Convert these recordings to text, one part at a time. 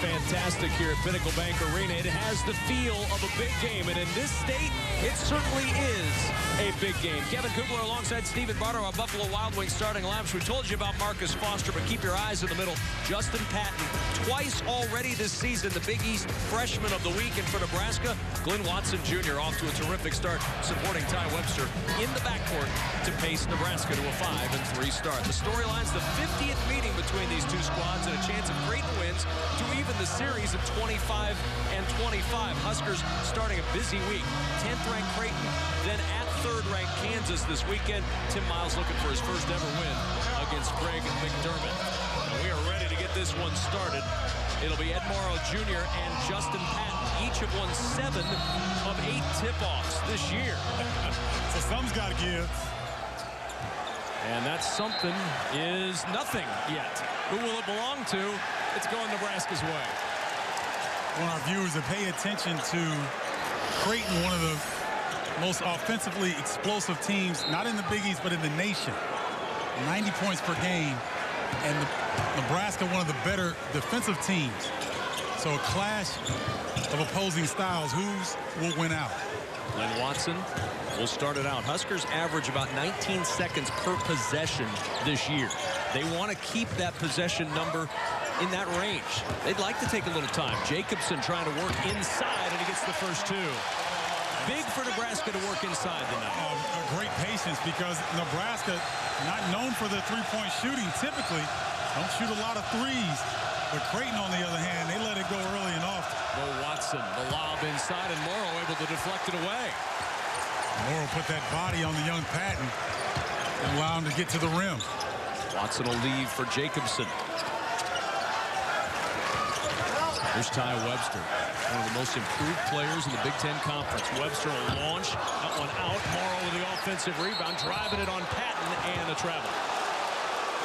fantastic here at Pinnacle Bank Arena. It has the feel of a big game, and in this state, it certainly is a big game. Kevin Kugler alongside Stephen Barter, our Buffalo Wild Wings starting lineups. We told you about Marcus Foster, but keep your eyes in the middle. Justin Patton, twice already this season, the Big East Freshman of the Week. And for Nebraska, Glenn Watson Jr. off to a terrific start, supporting Ty Webster in the backcourt to pace Nebraska to a 5-3 start. The storyline's the 50th meeting between these two squads and a chance of Creighton wins to even the series of 25-25. Huskers starting a busy week. 10th ranked Creighton, then at 3rd ranked Kansas this weekend. Tim Miles looking for his first ever win against Greg McDermott. And we are ready to get this one started. It'll be Ed Morrow Jr. and Justin Patton. Each have won 7 of 8 tip-offs this year. So some's got to give. And that something is nothing yet. Who will it belong to? It's going Nebraska's way. I want our viewers to pay attention to Creighton, one of the most offensively explosive teams, not in the Big East, but in the nation. 90 points per game. And Nebraska, one of the better defensive teams. So a clash of opposing styles. Whose will win out? Glenn Watson will start it out. Huskers average about 19 seconds per possession this year. They want to keep that possession number in that range. They'd like to take a little time. Jacobson trying to work inside, and he gets the first 2. Big for Nebraska to work inside tonight. Great patience, because Nebraska, not known for their three-point shooting, typically don't shoot a lot of threes. But Creighton, on the other hand, they let it go early and often. Bo Watson, the lob inside, and Morrow able to deflect it away. Morrow put that body on the young Patton and allow him to get to the rim. Watson will leave for Jacobson. Here's Ty Webster, one of the most improved players in the Big Ten Conference. Webster will launch, that one out. Morrow with the offensive rebound, driving it on Patton, and a travel.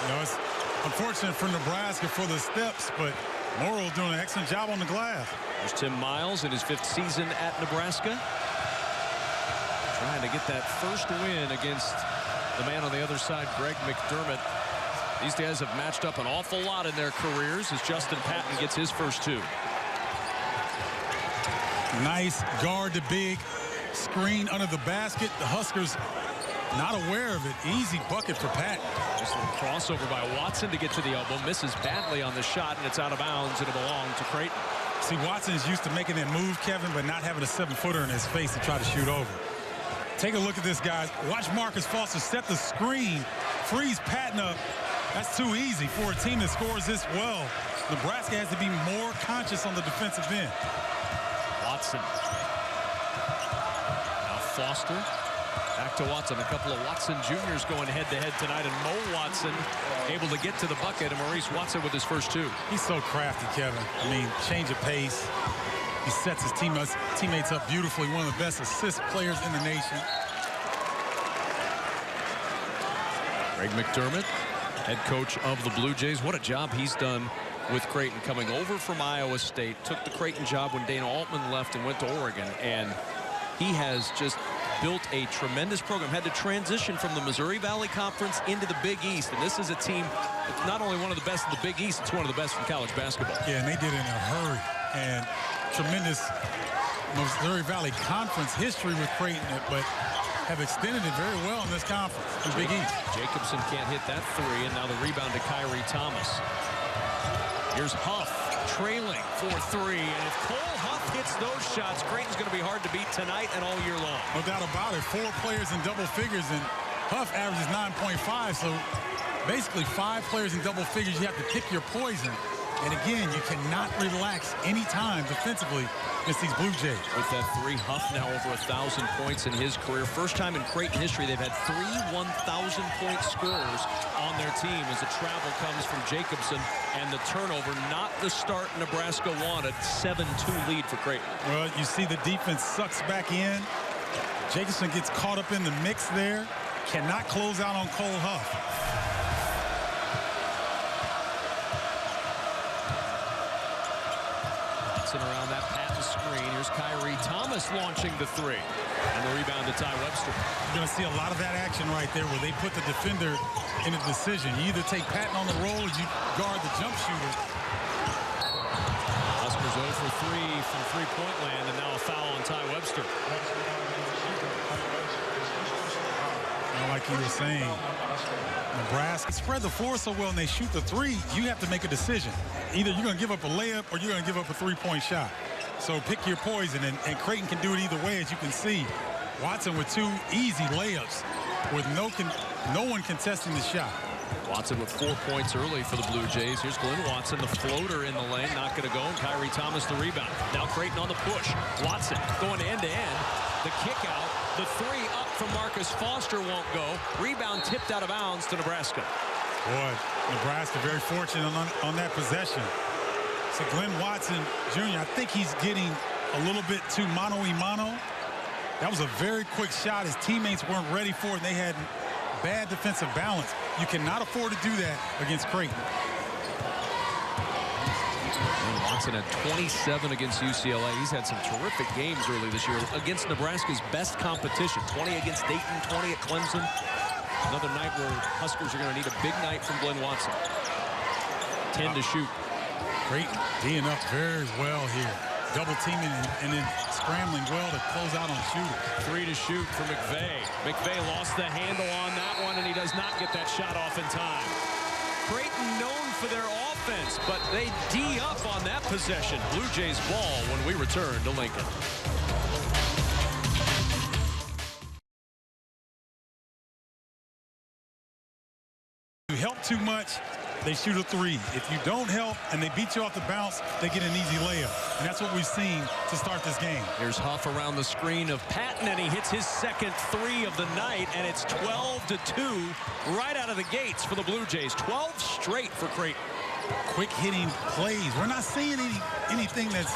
You know, it's unfortunate for Nebraska for the steps, but Morrow doing an excellent job on the glass. There's Tim Miles in his 5th season at Nebraska, trying to get that first win against the man on the other side, Greg McDermott. These guys have matched up an awful lot in their careers as Justin Patton gets his first 2. Nice guard to big screen under the basket. The Huskers not aware of it. Easy bucket for Patton. This little crossover by Watson to get to the elbow. Misses badly on the shot, and it's out of bounds. It'll belong to Creighton. See, Watson is used to making that move, Kevin, but not having a 7-footer in his face to try to shoot over. Take a look at this, guys. Watch Marcus Foster set the screen, freeze Patton up. That's too easy for a team that scores this well. Nebraska has to be more conscious on the defensive end. Watson. Now Foster. Back to Watson. A couple of Watson Juniors going head-to-head tonight, and Mo Watson able to get to the bucket, and Maurice Watson with his first 2. He's so crafty, Kevin. I mean, change of pace. He sets his teammates up beautifully. One of the best assist players in the nation. Greg McDermott, head coach of the Bluejays. What a job he's done with Creighton, coming over from Iowa State. Took the Creighton job when Dana Altman left and went to Oregon. And he has just built a tremendous program. Had to transition from the Missouri Valley Conference into the Big East. And this is a team that's not only one of the best in the Big East, it's one of the best in college basketball. Yeah, and they did it in a hurry. And tremendous Missouri Valley Conference history with Creighton, but have extended it very well in this conference, the Big East. Jacobson can't hit that 3, and now the rebound to Kyrie Thomas. Here's Huff trailing for 3, and if Cole Huff hits those shots, Creighton's going to be hard to beat tonight and all year long. No doubt about it. 4 players in double figures, and Huff averages 9.5, so basically 5 players in double figures. You have to pick your poison. And again, you cannot relax any time defensively against these Blue Jays. With that 3, Huff now over 1,000 points in his career. First time in Creighton history they've had 3 1,000-point scorers on their team as the travel comes from Jacobson, and the turnover, not the start Nebraska wanted. 7-2 lead for Creighton. Well, you see the defense sucks back in. Jacobson gets caught up in the mix there. Cannot close out on Cole Huff. Around that Patton screen. Here's Kyrie Thomas launching the 3. And the rebound to Ty Webster. You're going to see a lot of that action right there where they put the defender in a decision. You either take Patton on the roll or you guard the jump shooter. point land, and now a foul on Ty Webster. Like you were saying, Nebraska spread the floor so well and they shoot the three, you have to make a decision. Either you're going to give up a layup or you're going to give up a three-point shot. So pick your poison, and Creighton can do it either way, as you can see. Watson with 2 easy layups with no one contesting the shot. Watson with 4 points early for the Blue Jays. Here's Glenn Watson, the floater in the lane, not going to go, and Kyrie Thomas the rebound. Now Creighton on the push. Watson going end-to-end. The kick out. The 3 up from Marcus Foster won't go. Rebound tipped out of bounds to Nebraska. Boy, Nebraska very fortunate on that possession. So Glenn Watson Jr., I think he's getting a little bit too mano-y-mano. That was a very quick shot. His teammates weren't ready for it, and they had bad defensive balance. You cannot afford to do that against Creighton. And Watson had 27 against UCLA. He's had some terrific games early this year against Nebraska's best competition. 20 against Dayton, 20 at Clemson. Another night where Huskers are going to need a big night from Glenn Watson. 10 to shoot. Creighton D'ing up very well here. Double teaming and then scrambling well to close out on shooters. 3 to shoot for McVeigh. McVeigh lost the handle on that one, and he does not get that shot off in time. Creighton known for their offense, but they D up on that possession. Blue Jays ball when we return to Lincoln. You help too much, they shoot a 3. If you don't help and they beat you off the bounce, they get an easy layup. And that's what we've seen to start this game. Here's Huff around the screen of Patton, and he hits his second 3 of the night, and it's 12-2 right out of the gates for the Blue Jays. 12 straight for Creighton. Quick hitting plays. We're not seeing anything that's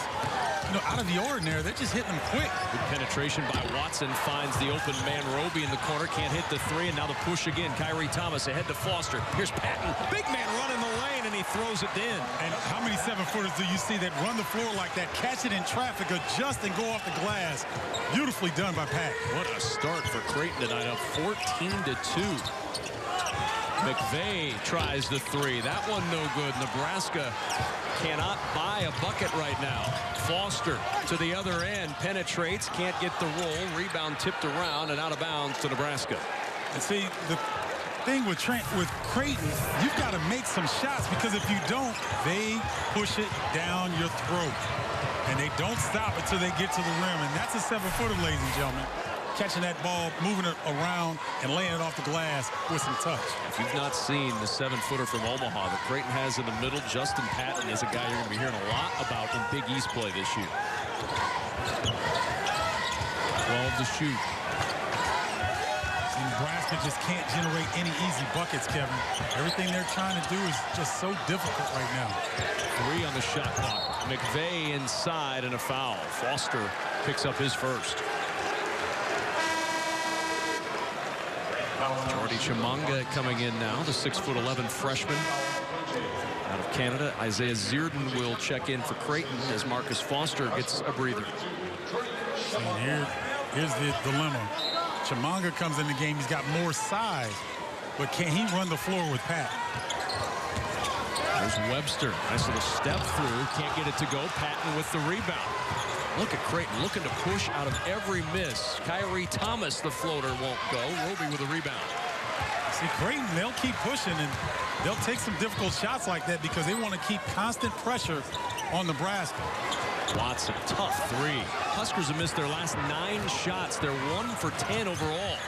out of the ordinary. They're just hitting them quick. Good penetration by Watson. Finds the open man Roby in the corner. Can't hit the 3, and now the push again. Kyrie Thomas ahead to Foster. Here's Patton. Big man running the lane, and he throws it in. And how many 7-footers do you see that run the floor like that, catch it in traffic, adjust, and go off the glass? Beautifully done by Pat. What a start for Creighton tonight, up 14-2. McVeigh tries the 3. That one no good. Nebraska cannot buy a bucket right now. Foster to the other end, penetrates, can't get the roll. Rebound tipped around and out of bounds to Nebraska. And see, the thing with Creighton, you've got to make some shots, because if you don't, they push it down your throat. And they don't stop until they get to the rim. And that's a 7-footer, ladies and gentlemen. Catching that ball, moving it around, and laying it off the glass with some touch. If you've not seen the 7-footer from Omaha that Creighton has in the middle, Justin Patton is a guy you're going to be hearing a lot about in Big East play this year. 12 to shoot. See, Nebraska just can't generate any easy buckets, Kevin. Everything they're trying to do is just so difficult right now. 3 on the shot clock. McVeigh inside and a foul. Foster picks up his first. Jordy Chimanga coming in now, the 6'11" freshman out of Canada. Isaiah Zierden will check in for Creighton as Marcus Foster gets a breather. And here's the dilemma. Chimanga comes in the game. He's got more size, but can he run the floor with Pat? There's Webster. Nice little step through. Can't get it to go. Patton with the rebound. Look at Creighton looking to push out of every miss. Kyrie Thomas, the floater, won't go. Roby with a rebound. See, Creighton, they'll keep pushing, and they'll take some difficult shots like that because they want to keep constant pressure on Nebraska. Watson, tough 3. Huskers have missed their last 9 shots. They're 1 for 10 overall.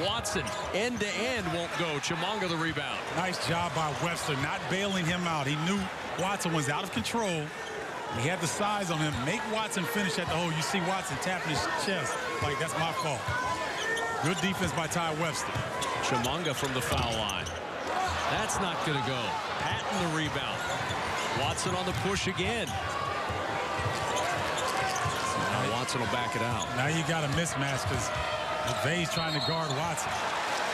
Watson, end-to-end, won't go. Chimanga the rebound. Nice job by Webster, not bailing him out. He knew Watson was out of control. He had the size on him. Make Watson finish at the hole. You see Watson tapping his chest like, that's my fault. Good defense by Ty Webster. Chimanga from the foul line. That's not going to go. Patton the rebound. Watson on the push again. Now Watson will back it out. Now you got a mismatch because McVeigh's trying to guard Watson.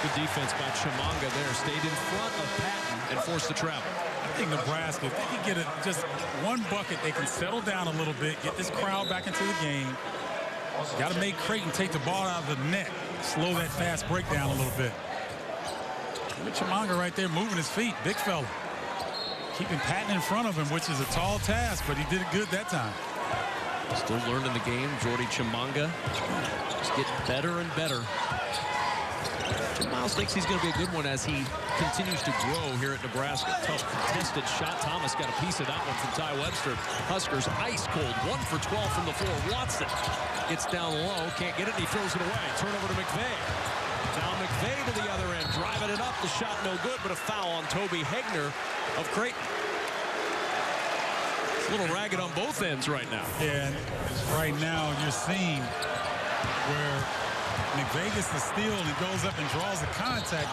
Good defense by Chimanga there. Stayed in front of Patton and forced the travel. I think Nebraska, if they can get just one bucket, they can settle down a little bit, get this crowd back into the game. Got to make Creighton take the ball out of the net, slow that fast break down a little bit. Look at Chimanga right there moving his feet, big fella. Keeping Patton in front of him, which is a tall task, but he did it good that time. Still learning the game. Jordy Chimanga is getting better and better. Jim Miles thinks he's going to be a good one as he continues to grow here at Nebraska. Tough contested shot. Thomas got a piece of that one from Ty Webster. Huskers ice cold. 1 for 12 from the floor. Watson gets down low. Can't get it, and he throws it away. Turnover to McVeigh. Now McVeigh to the other end. Driving it up. The shot no good, but a foul on Toby Hegner of Creighton. It's a little ragged on both ends right now. Yeah, and right now you're seeing where McVeigh gets the steal and goes up and draws the contact.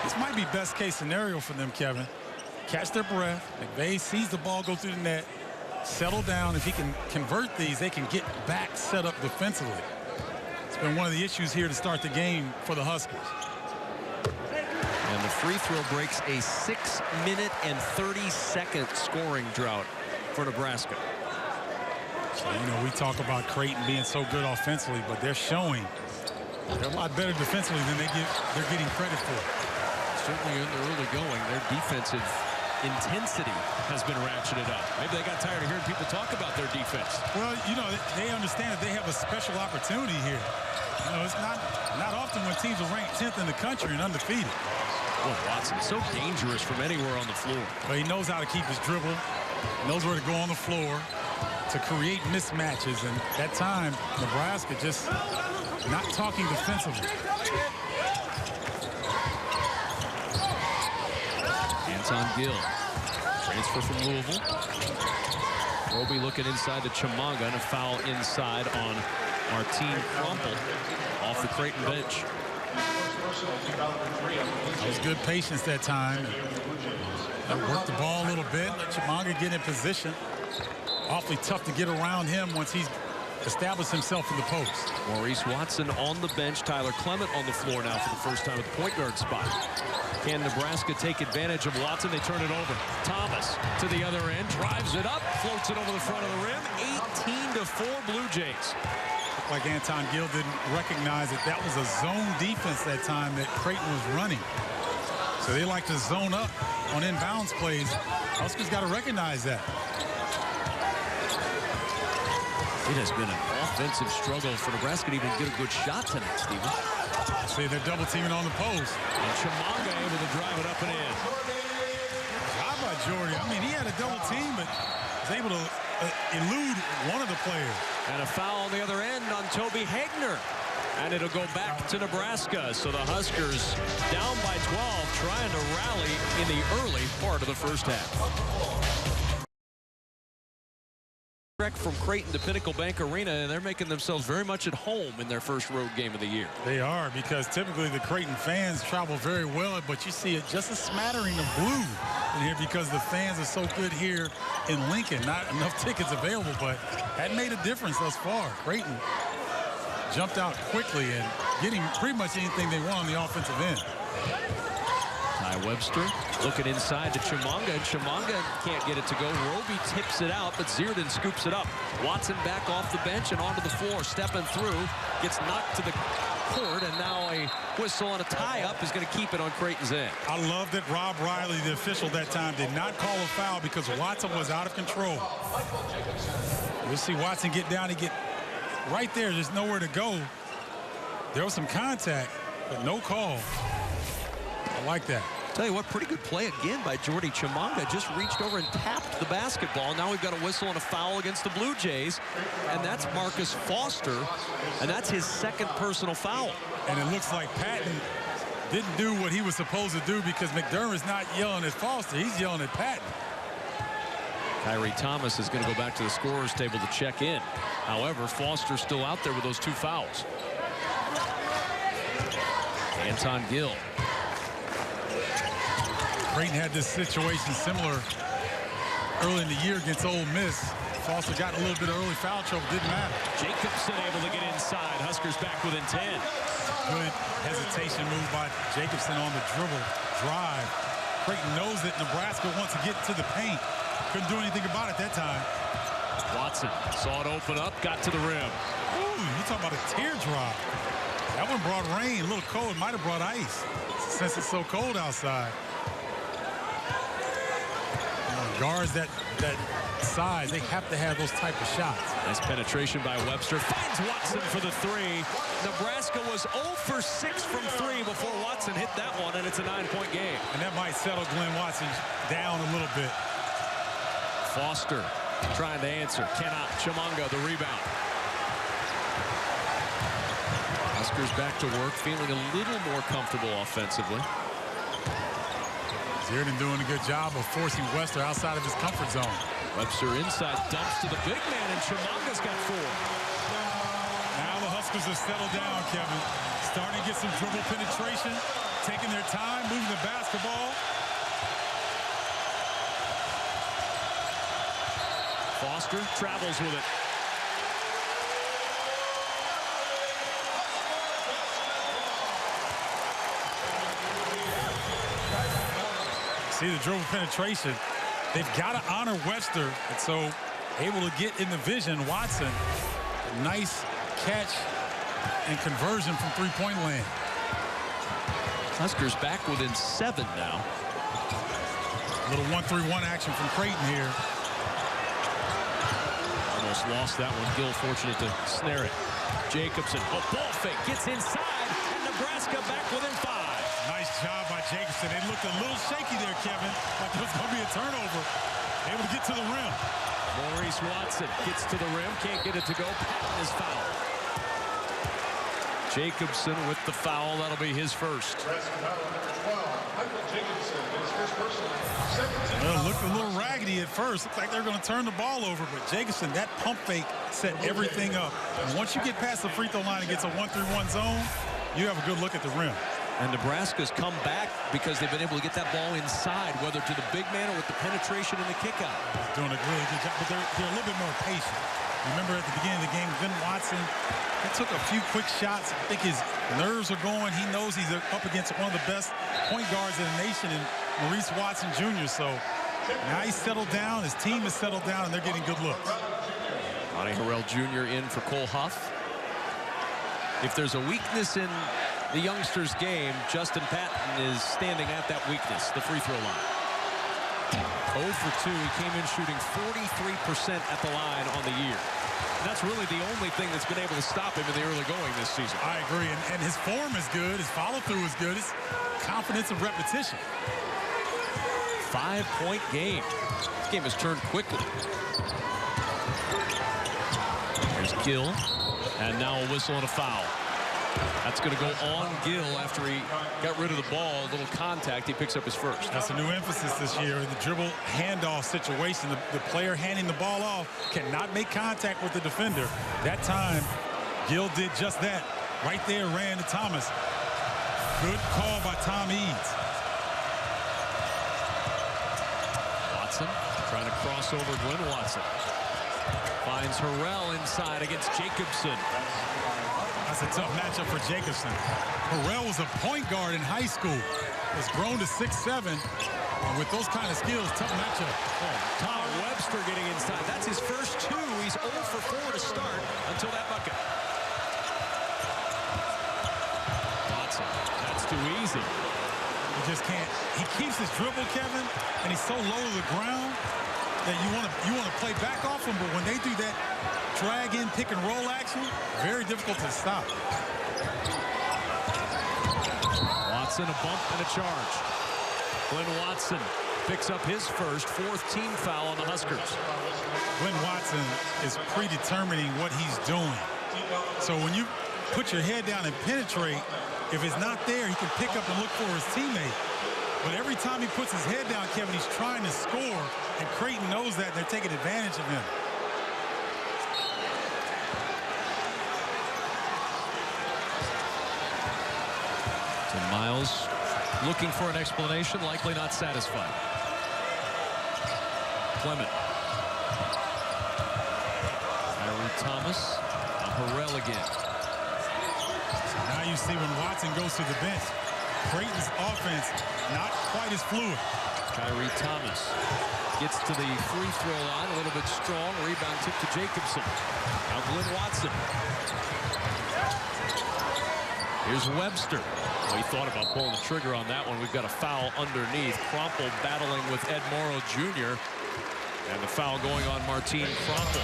This might be best case scenario for them, Kevin. Catch their breath. McVeigh sees the ball go through the net. Settle down. If he can convert these, they can get back set up defensively. It's been one of the issues here to start the game for the Huskers. And the free throw breaks a 6-minute and 30-second scoring drought for Nebraska. So, you know, we talk about Creighton being so good offensively, but they're showing they're a lot better defensively than they're getting credit for. Certainly in the early going, their defensive intensity has been ratcheted up. Maybe they got tired of hearing people talk about their defense. Well, you know, they understand that they have a special opportunity here. You know, it's not often when teams are ranked 10th in the country and undefeated. Well, Watson, so dangerous from anywhere on the floor. But he knows how to keep his dribble, knows where to go on the floor to create mismatches. And that time, Nebraska just not talking defensively. Anton Gill, transfer from Louisville. Roby looking inside to Chimanga, and a foul inside on Martin Crumpel off the Creighton bench. That was good patience that time. Worked the ball a little bit, let Chimanga get in position. Awfully tough to get around him once he's established himself in the post. Maurice Watson on the bench. Tyler Clement on the floor now for the first time at the point guard spot. Can Nebraska take advantage of Watson? They turn it over. Thomas to the other end, drives it up, floats it over the front of the rim. 18-4 Blue Jays. Looked like Anton Gill didn't recognize that was a zone defense that time that Creighton was running. So they like to zone up on inbounds plays. Huskers got to recognize that. It has been an offensive struggle for Nebraska to even get a good shot tonight, Steven. See, they're double teaming on the post. And Chimanga able to drive it up and in. How about Jordy? I mean, he had a double team, but was able to elude one of the players. And a foul on the other end on Toby Hegner. And it'll go back to Nebraska. So the Huskers down by 12, trying to rally in the early part of the first half. From Creighton to Pinnacle Bank Arena, and they're making themselves very much at home in their first road game of the year. They are, because typically the Creighton fans travel very well, but you see it just a smattering of blue in here because the fans are so good here in Lincoln. Not enough tickets available, but that made a difference thus far. Creighton jumped out quickly and getting pretty much anything they want on the offensive end. Ty Webster looking inside to Chimanga, and Chimanga can't get it to go. Roby tips it out, but Zierden scoops it up. Watson back off the bench and onto the floor, stepping through, gets knocked to the court, and now a whistle and a tie-up is going to keep it on Creighton's end. I love that Rob Riley, the official that time, did not call a foul because Watson was out of control. We'll see Watson get down and get right there. There's nowhere to go. There was some contact, but no call. I like that. Tell you what, pretty good play again by Jordy Chimanga. Just reached over and tapped the basketball. Now we've got a whistle and a foul against the Blue Jays, and that's Marcus Foster, and that's his second personal foul. And it looks like Patton didn't do what he was supposed to do because McDermott's not yelling at Foster. He's yelling at Patton. Kyrie Thomas is going to go back to the scorer's table to check in. However, Foster's still out there with those two fouls. Anton Gill. Creighton had this situation similar early in the year against Ole Miss. Foster got a little bit of early foul trouble, didn't matter. Jacobson able to get inside. Huskers back within 10. Good hesitation move by Jacobson on the dribble drive. Creighton knows that Nebraska wants to get to the paint. Couldn't do anything about it that time. Watson saw it open up, got to the rim. Ooh, you talking about a teardrop. That one brought rain, a little cold, might have brought ice since it's so cold outside. Guards that that size, they have to have those type of shots. Nice penetration by Webster. Finds Watson for the three. Nebraska was 0 for 6 from 3 before Watson hit that one, and it's a 9-point game. And that might settle Glenn Watson down a little bit. Foster trying to answer. Cannot. Chimanga the rebound. Huskers back to work, feeling a little more comfortable offensively. Zierden doing a good job of forcing Webster outside of his comfort zone. Webster inside dumps to the big man, and Chimanga's got 4. Now the Huskers have settled down, Kevin. Starting to get some dribble penetration, taking their time, moving the basketball. Foster travels with it. See the dribble penetration. They've got to honor Webster, and so able to get in the vision. Watson, nice catch and conversion from three-point land. Huskers back within 7 now. A little 1-3-1 action from Creighton here. Almost lost that one. Gill fortunate to snare it. Jacobson, a ball fake, gets inside, and Nebraska back within 5. Nice job by Jacobson. They looked a little shaky there, Kevin, like there was going to be a turnover. Able to get to the rim. Maurice Watson gets to the rim, can't get it to go. Patton is fouled. Jacobson with the foul. That'll be his first. Well, it looked a little raggedy at first. Looked like they were going to turn the ball over, but Jacobson, that pump fake set everything up. And once you get past the free throw line and gets a 1-3-1 zone, you have a good look at the rim. And Nebraska's come back because they've been able to get that ball inside, whether to the big man or with the penetration and the kick out. Doing a really good job, but they're a little bit more patient. Remember at the beginning of the game, Glenn Watson, he took a few quick shots. I think his nerves are going. He knows he's up against one of the best point guards in the nation, and Maurice Watson Jr. So now he's settled down, his team is settled down, and they're getting good looks. Monty Harrell Jr. in for Cole Huff. If there's a weakness in the youngsters' game, Justin Patton is standing at that weakness, the free throw line. 0 for 2. He came in shooting 43% at the line on the year. And that's really the only thing that's been able to stop him in the early going this season. I agree, and his form is good, his follow-through is good, his confidence and repetition. 5-point game. This game has turned quickly. Here's Gill, and now a whistle and a foul. That's going to go on Gill after he got rid of the ball. A little contact. He picks up his first. That's a new emphasis this year in the dribble handoff situation. The player handing the ball off cannot make contact with the defender. That time, Gill did just that. Right there, ran to Thomas. Good call by Tom Eads. Watson trying to cross over Glenn Watson. Finds Harrell inside against Jacobson. That's a tough matchup for Jacobson. Harrell was a point guard in high school. Has grown to 6'7". And with those kind of skills, tough matchup. Tom Webster getting inside. That's his first 2. He's 0 for 4 to start until that bucket. Watson, that's too easy. He just can't. He keeps his dribble, Kevin, and he's so low to the ground that you want to play back off him. But when they do that drag in, pick and roll action, very difficult to stop. Watson, a bump and a charge. Glenn Watson picks up his first, 4th team foul on the Huskers. Glenn Watson is predetermining what he's doing. So when you put your head down and penetrate, if it's not there, he can pick up and look for his teammate. But every time he puts his head down, Kevin, he's trying to score, and Creighton knows that, and they're taking advantage of him. So Miles looking for an explanation, likely not satisfied. Clement. Tyree Thomas. Harrell again. So now you see when Watson goes to the bench, Creighton's offense not quite as fluid. Tyree Thomas gets to the free throw line, a little bit strong. Rebound tip to Jacobson. Now Glenn Watson. Here's Webster. Well, he thought about pulling the trigger on that one. We've got a foul underneath. Krompel battling with Ed Morrow Jr. And the foul going on Martin Frankel.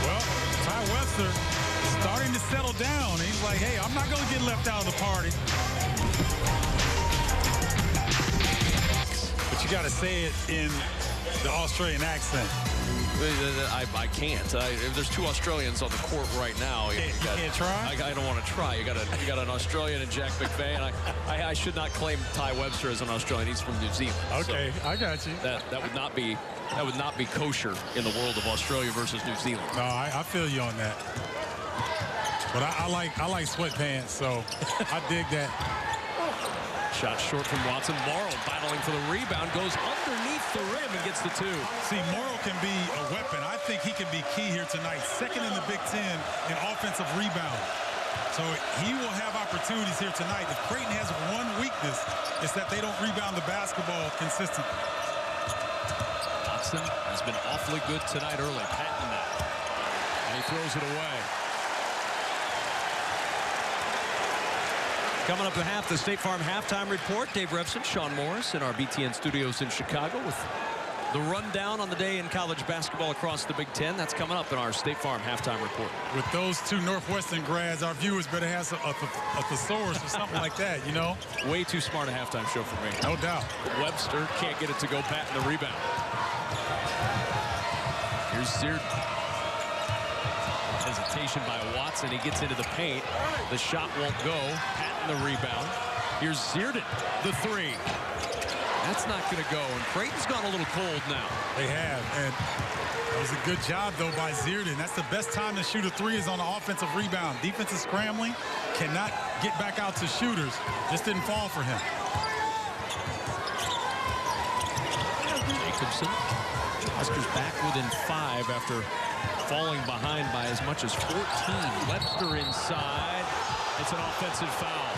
Well, Ty Webster starting to settle down. He's like, hey, I'm not going to get left out of the party. But you got to say it in the Australian accent. I can't. There's two Australians on the court right now. You can't try? I don't want to try. You got an Australian and Jack McVeigh, and I should not claim Ty Webster as an Australian. He's from New Zealand. Okay, so I got you. That would not be kosher in the world of Australia versus New Zealand. No, I feel you on that. But I like sweatpants, so I dig that. Shot short from Watson. Morrow battling for the rebound, goes underneath the rim and gets the two. See, Morrow can be a weapon. I think he can be key here tonight. Second in the Big Ten in offensive rebound. So he will have opportunities here tonight. If Creighton has one weakness, it's that they don't rebound the basketball consistently. Watson has been awfully good tonight early, patting that. And he throws it away. Coming up at half, the State Farm halftime report. Dave Revson, Sean Morris in our BTN studios in Chicago with the rundown on the day in college basketball across the Big Ten. That's coming up in our State Farm halftime report. With those two Northwestern grads, our viewers better have a thesaurus or something like that, you know? Way too smart a halftime show for me. No doubt. Webster can't get it to go, patting the rebound. Here's Zierden. Hesitation by Watson. He gets into the paint. The shot won't go. Patting the rebound. Here's Zierden, the three. That's not going to go. And Creighton's gone a little cold now. They have. And that was a good job, though, by Zierden. That's the best time to shoot a three is on the offensive rebound. Defense is scrambling. Cannot get back out to shooters. Just didn't fall for him. Jacobson. Huskers back within 5 after falling behind by as much as 14. Webster inside. It's an offensive foul.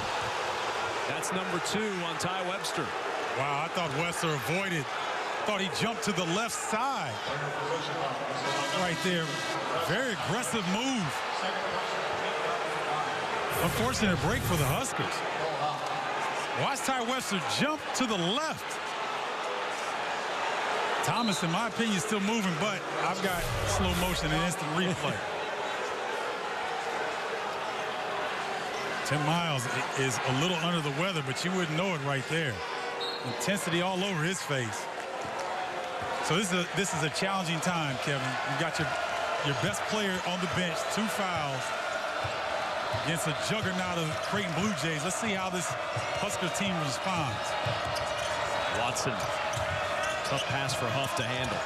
That's number 2 on Ty Webster. Wow, I thought Webster avoided. Thought he jumped to the left side. Right there. Very aggressive move. Unfortunate break for the Huskers. Watch Ty Webster jump to the left. Thomas, in my opinion, is still moving, but I've got slow motion and instant replay. Tim Miles is a little under the weather, but you wouldn't know it right there. Intensity all over his face. So this is a challenging time, Kevin. You got your best player on the bench, 2 fouls against a juggernaut of Creighton Bluejays. Let's see how this Husker team responds. Watson. Tough pass for Huff to handle.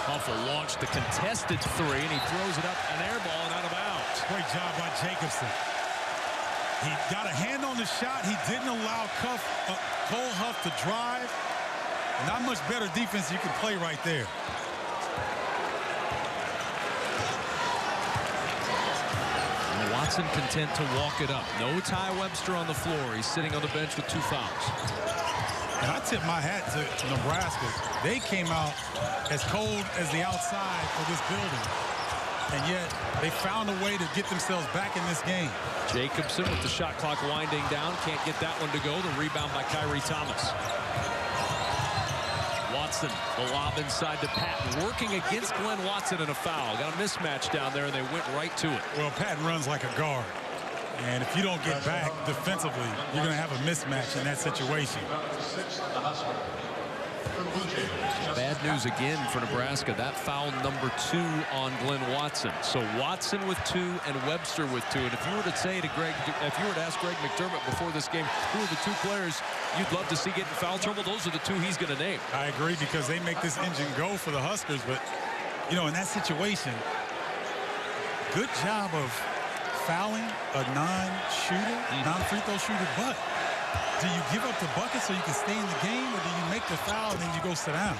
Huff will launch the contested 3, and he throws it up, an air ball and out of bounds. Great job by Jacobson. He got a hand on the shot. He didn't allow Cole Huff to drive. Not much better defense you can play right there. And Watson content to walk it up. No Ty Webster on the floor. He's sitting on the bench with 2 fouls. And I tip my hat to Nebraska. They came out as cold as the outside of this building. And yet they found a way to get themselves back in this game. Jacobson with the shot clock winding down. Can't get that one to go. The rebound by Kyrie Thomas. Watson, the lob inside to Patton. Working against Glenn Watson in a foul. Got a mismatch down there, and they went right to it. Well, Patton runs like a guard. And if you don't get back defensively, you're going to have a mismatch in that situation. Bad news again for Nebraska. That foul number 2 on Glenn Watson. So Watson with 2 and Webster with 2. And if you were to say to ask Greg McDermott before this game, who are the 2 players you'd love to see get in foul trouble, those are the 2 he's going to name. I agree, because they make this engine go for the Huskers. But, you know, in that situation, good job of fouling a non-shooter, non-free throw shooter, but do you give up the bucket so you can stay in the game, or do you make the foul and then you go sit down?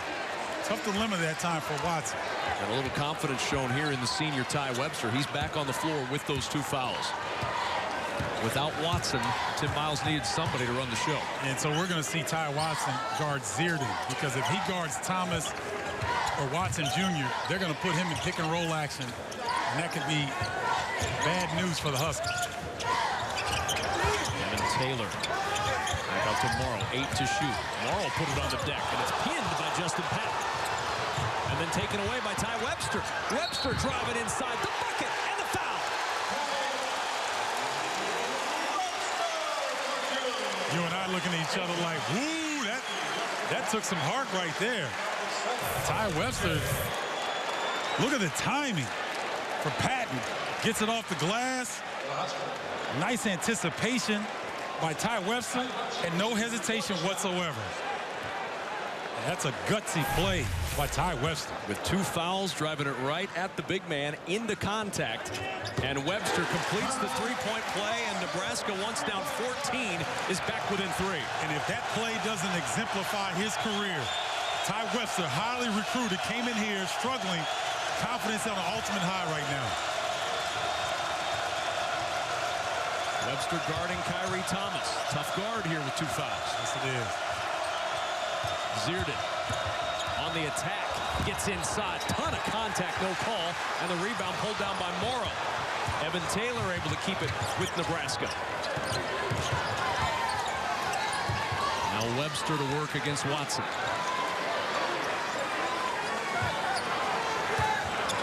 Tough dilemma that time for Watson. And a little confidence shown here in the senior Ty Webster. He's back on the floor with those 2 fouls. Without Watson, Tim Miles needed somebody to run the show. And so we're going to see Ty Watson guard Zierden, because if he guards Thomas or Watson Jr., they're going to put him in pick and roll action, and that could be bad news for the Huskers. Evan Taylor. Back out to Morrow. 8 to shoot. Morrow put it on the deck, and it's pinned by Justin Patton. And then taken away by Ty Webster. Webster driving inside the bucket and the foul. You and I looking at each other like, woo, that took some heart right there. Ty Webster, look at the timing for Patton. Gets it off the glass. Nice anticipation by Ty Webster and no hesitation whatsoever. That's a gutsy play by Ty Webster. With 2 fouls, driving it right at the big man into contact. And Webster completes the three-point play, and Nebraska, once down 14, is back within 3. And if that play doesn't exemplify his career, Ty Webster, highly recruited, came in here struggling. Confidence on an ultimate high right now. Webster guarding Kyrie Thomas. Tough guard here with 2 fouls. Yes, it is. Zierden on the attack. Gets inside. Ton of contact, no call. And the rebound pulled down by Morrow. Evan Taylor able to keep it with Nebraska. Now Webster to work against Watson.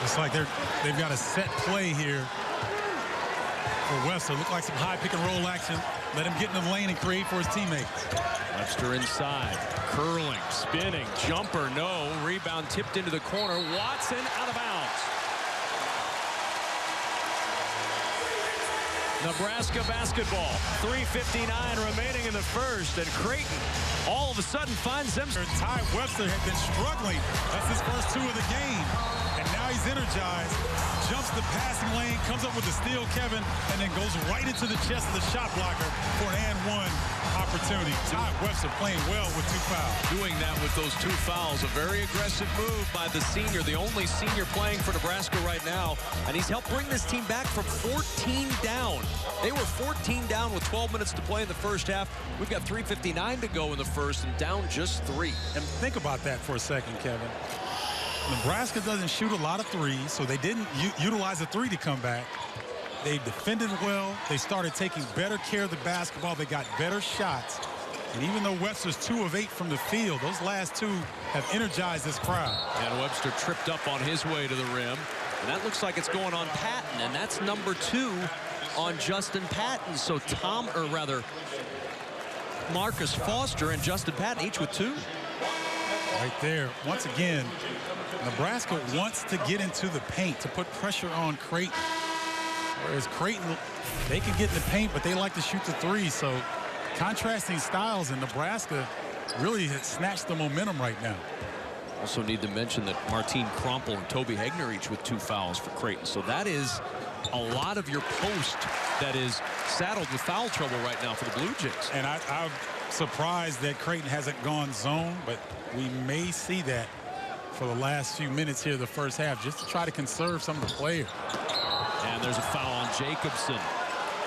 It's like they've got a set play here for Webster. Look like some high pick and roll action. Let him get in the lane and create for his teammates. Webster inside. Curling, spinning, jumper, no. Rebound tipped into the corner. Watson out of bounds. Nebraska basketball. 3:59 remaining in the first. And Creighton all of a sudden finds them. Ty Webster had been struggling. That's his first 2 of the game. And now he's energized. Jumps the passing lane, comes up with the steal, Kevin, and then goes right into the chest of the shot blocker for an and 1 opportunity. Ty Webster playing well with 2 fouls. Doing that with those 2 fouls. A very aggressive move by the senior, the only senior playing for Nebraska right now. And he's helped bring this team back from 14 down. They were 14 down with 12 minutes to play in the first half. We've got 3:59 to go in the first and down just 3. And think about that for a second, Kevin. Nebraska doesn't shoot a lot of threes, so they didn't utilize a 3 to come back. They defended well. They started taking better care of the basketball. They got better shots. And even though Webster's 2 of 8 from the field, those last 2 have energized this crowd. And Webster tripped up on his way to the rim. And that looks like it's going on Patton. And that's number 2 on Justin Patton. So Marcus Foster and Justin Patton each with 2. Right there. Once again, Nebraska wants to get into the paint to put pressure on Creighton. Whereas Creighton, they can get in the paint, but they like to shoot the 3. So contrasting styles, in Nebraska really has snatched the momentum right now. Also need to mention that Martine Krompel and Toby Hegner each with 2 fouls for Creighton. So that is a lot of your post that is saddled with foul trouble right now for the Blue Jays. And I'm surprised that Creighton hasn't gone zone, but we may see that for the last few minutes here the first half, just to try to conserve some of the players. And there's a foul on Jacobson.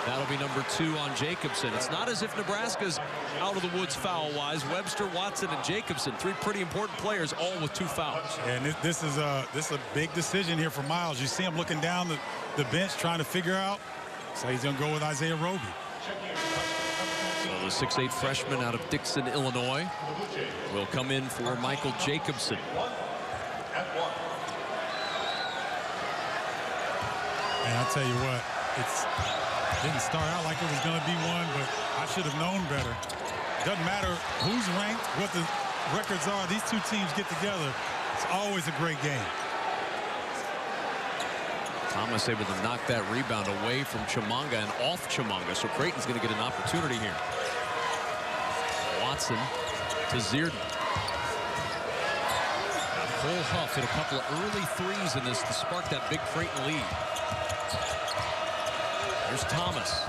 That'll be number 2 on Jacobson. It's not as if Nebraska's out of the woods foul-wise. Webster, Watson, and Jacobson, 3 pretty important players, all with 2 fouls. And this is a big decision here for Miles. You see him looking down the bench trying to figure out. So he's going to go with Isaiah Roby. So the 6'8 freshman out of Dixon, Illinois, will come in for Michael Jacobson. And I'll tell you what, it didn't start out like it was going to be one, but I should have known better. Doesn't matter who's ranked, what the records are. These 2 teams get together. It's always a great game. Thomas able to knock that rebound away from Chimanga and off Chimanga. So Creighton's going to get an opportunity here. Watson to Zierden. Cole Huff hit a couple of early 3s in this to spark that big Creighton lead. There's Thomas.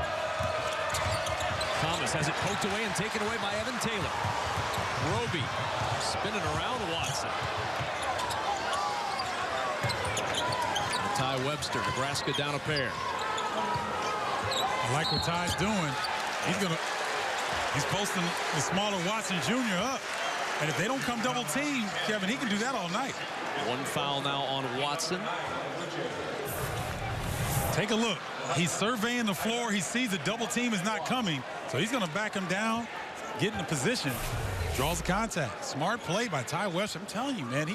Thomas has it poked away and taken away by Evan Taylor. Roby spinning around Watson. And Ty Webster, Nebraska down a pair. I like what Ty's doing. He's posting the smaller Watson Jr. up. And if they don't come double team, Kevin, he can do that all night. 1 foul now on Watson. Take a look. He's surveying the floor. He sees the double team is not coming. So he's going to back him down, get in a position, draws the contact. Smart play by Ty Webster. I'm telling you, man,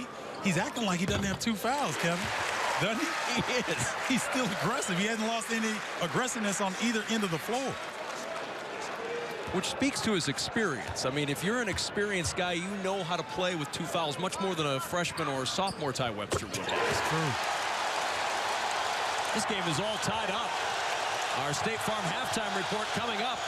He's acting like he doesn't have 2 fouls, Kevin. Doesn't he? He is. He's still aggressive. He hasn't lost any aggressiveness on either end of the floor. Which speaks to his experience. I mean, if you're an experienced guy, you know how to play with 2 fouls much more than a freshman or a sophomore Ty Webster would have. That's true. This game is all tied up. Our State Farm halftime report coming up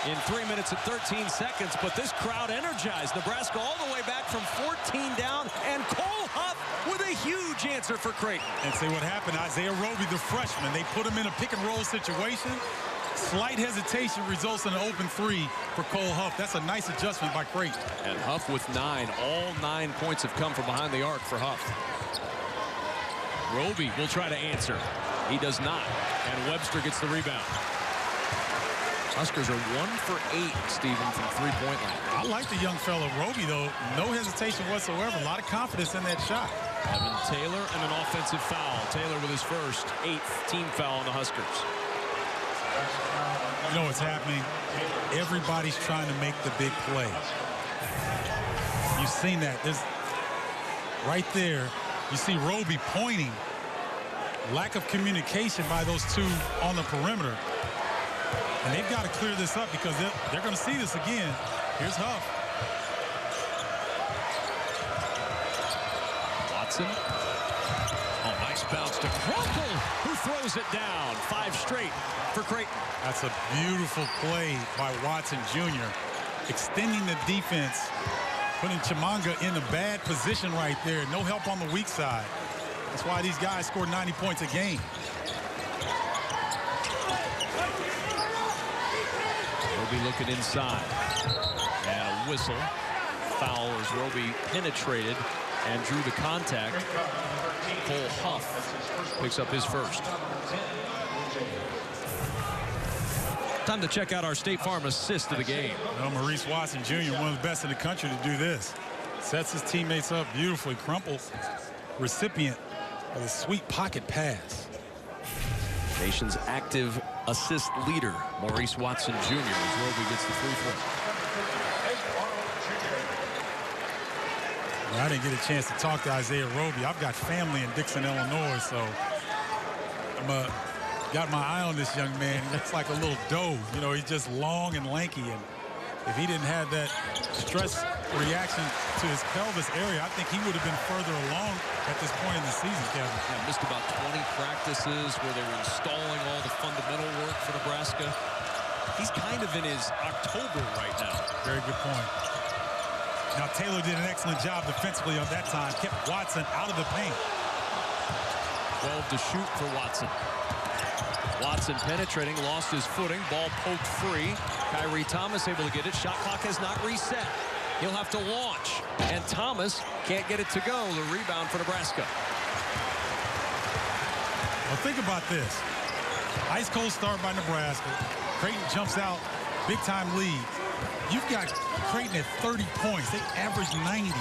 in 3 minutes and 13 seconds. But this crowd energized. Nebraska all the way back from 14 down. And Cole Huff with a huge answer for Creighton. And see what happened. Isaiah Roby, the freshman, they put him in a pick-and-roll situation. Slight hesitation results in an open 3 for Cole Huff. That's a nice adjustment by Creighton. And Huff with 9. All 9 points have come from behind the arc for Huff. Roby will try to answer. He does not. And Webster gets the rebound. Huskers are 1 for 8, Stephen, from three-point line. I like the young fellow Roby, though. No hesitation whatsoever. A lot of confidence in that shot. Evan Taylor and an offensive foul. Taylor with his first 8th team foul on the Huskers. You know what's happening? Everybody's trying to make the big play. You've seen that. There's right there. You see Roby pointing. Lack of communication by those 2 on the perimeter. And they've got to clear this up because they're going to see this again. Here's Huff. Watson. Oh, nice bounce to Crumpel, who throws it down. 5 straight for Creighton. That's a beautiful play by Watson Jr. Extending the defense, putting Chimanga in a bad position right there. No help on the weak side. That's why these guys score 90 points a game. Roby looking inside. And a whistle. Foul as Roby penetrated and drew the contact. Cole Huff picks up his first. Time to check out our State Farm assist of the game. Well, Maurice Watson Jr., one of the best in the country to do this. Sets his teammates up beautifully. Crumpel, recipient of a sweet pocket pass. Nation's active assist leader, Maurice Watson Jr. as Roby gets the free throw. Well, I didn't get a chance to talk to Isaiah Roby. I've got family in Dixon, Illinois, so I'm got my eye on this young man. He looks like a little doe. You know, he's just long and lanky, and if he didn't have that stress reaction to his pelvis area, I think he would have been further along at this point in the season, Kevin. Yeah, missed about 20 practices where they were installing all the fundamental work for Nebraska. He's kind of in his October right now. Very good point. Now, Taylor did an excellent job defensively on that time, kept Watson out of the paint. 12 to shoot for Watson. Watson penetrating, lost his footing, ball poked free. Kyrie Thomas able to get it. Shot clock has not reset. He'll have to launch, and Thomas can't get it to go. The rebound for Nebraska. Well, think about this. Ice cold start by Nebraska. Creighton jumps out, big-time lead. You've got Creighton at 30 points. They average 90.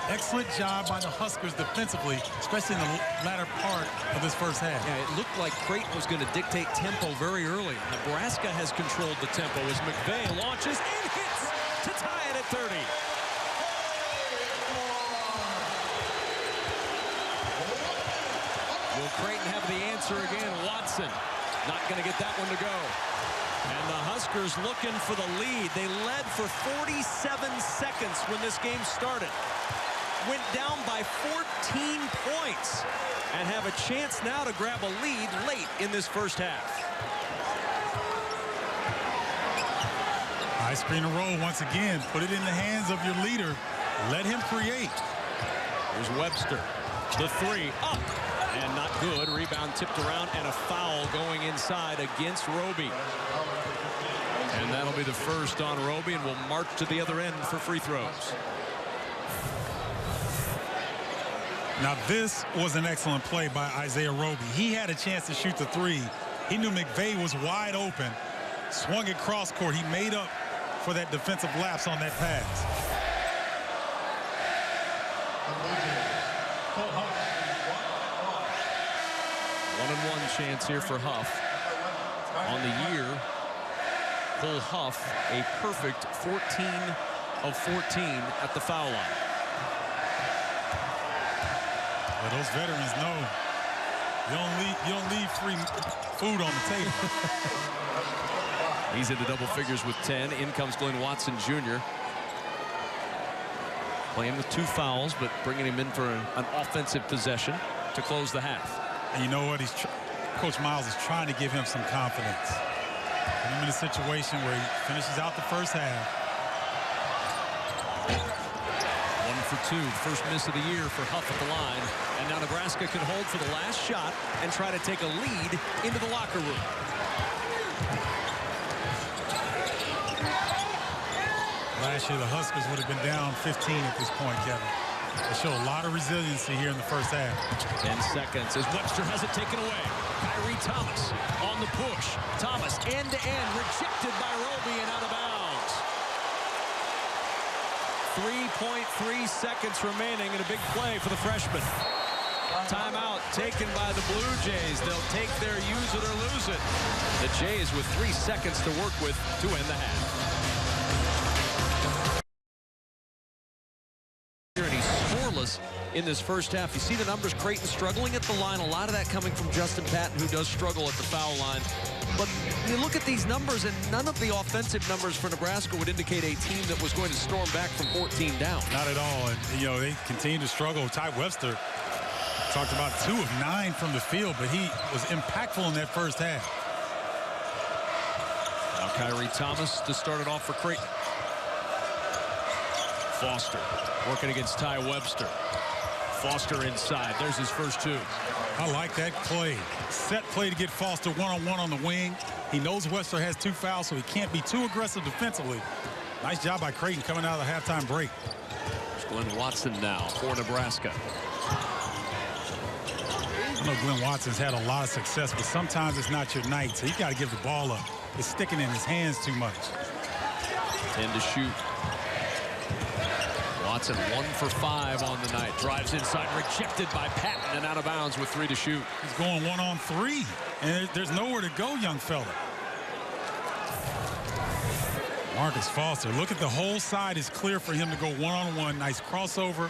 Excellent job by the Huskers defensively, especially in the latter part of this first half. Yeah, it looked like Creighton was going to dictate tempo very early. Nebraska has controlled the tempo as McVay launches and hits to tie it at 30. Will Creighton have the answer again? Watson not going to get that one to go. And the Huskers looking for the lead. They led for 47 seconds when this game started. Went down by 14 points and have a chance now to grab a lead late in this first half. High screen and roll once again. Put it in the hands of your leader. Let him create. Here's Webster. The 3 up and not good. Rebound tipped around and a foul going inside against Roby. And that'll be the first on Roby, and we'll march to the other end for free throws. Now, this was an excellent play by Isaiah Roby. He had a chance to shoot the 3. He knew McVay was wide open. Swung it cross court. He made up for that defensive lapse on that pass. One-and-one chance here for Huff. On the year, Cole Huff, a perfect 14 of 14 at the foul line. Well, those veterans know you don't leave free food on the table. He's into double figures with 10. In comes Glenn Watson Jr. Playing with 2 fouls, but bringing him in for an offensive possession to close the half. And you know what? Coach Miles is trying to give him some confidence. Put him in a situation where he finishes out the first half. 1 for 2, first miss of the year for Huff at the line. And now Nebraska can hold for the last shot and try to take a lead into the locker room. Last year, the Huskers would have been down 15 at this point, Kevin. They show a lot of resiliency here in the first half. 10 seconds as Webster has it taken away. Kyrie Thomas on the push. Thomas end-to-end, rejected by Roby and out of bounds. 3.3 seconds remaining in a big play for the freshman. Timeout taken by the Blue Jays. They'll take their use it or lose it. The Jays with 3 seconds to work with to end the half. In this first half, you see the numbers. Creighton struggling at the line. A lot of that coming from Justin Patton, who does struggle at the foul line. But you look at these numbers, and none of the offensive numbers for Nebraska would indicate a team that was going to storm back from 14 down. Not at all. And, you know, they continue to struggle. Ty Webster talked about 2 of 9 from the field, but he was impactful in that first half. Now Kyrie Thomas to start it off for Creighton. Foster working against Ty Webster. Foster inside. There's his first 2. I like that play. Set play to get Foster one-on-one on the wing. He knows Webster has 2 fouls, so he can't be too aggressive defensively. Nice job by Creighton coming out of the halftime break. There's Glenn Watson now for Nebraska. I know Glenn Watson's had a lot of success, but sometimes it's not your night, so you got to give the ball up. It's sticking in his hands too much. 10 to shoot. Watson 1 for 5 on the night. Drives inside, rejected by Patton, and out of bounds with 3 to shoot. He's going 1-on-3, and there's nowhere to go, young fella. Marcus Foster, look at the whole side is clear for him to go 1-on-1. Nice crossover.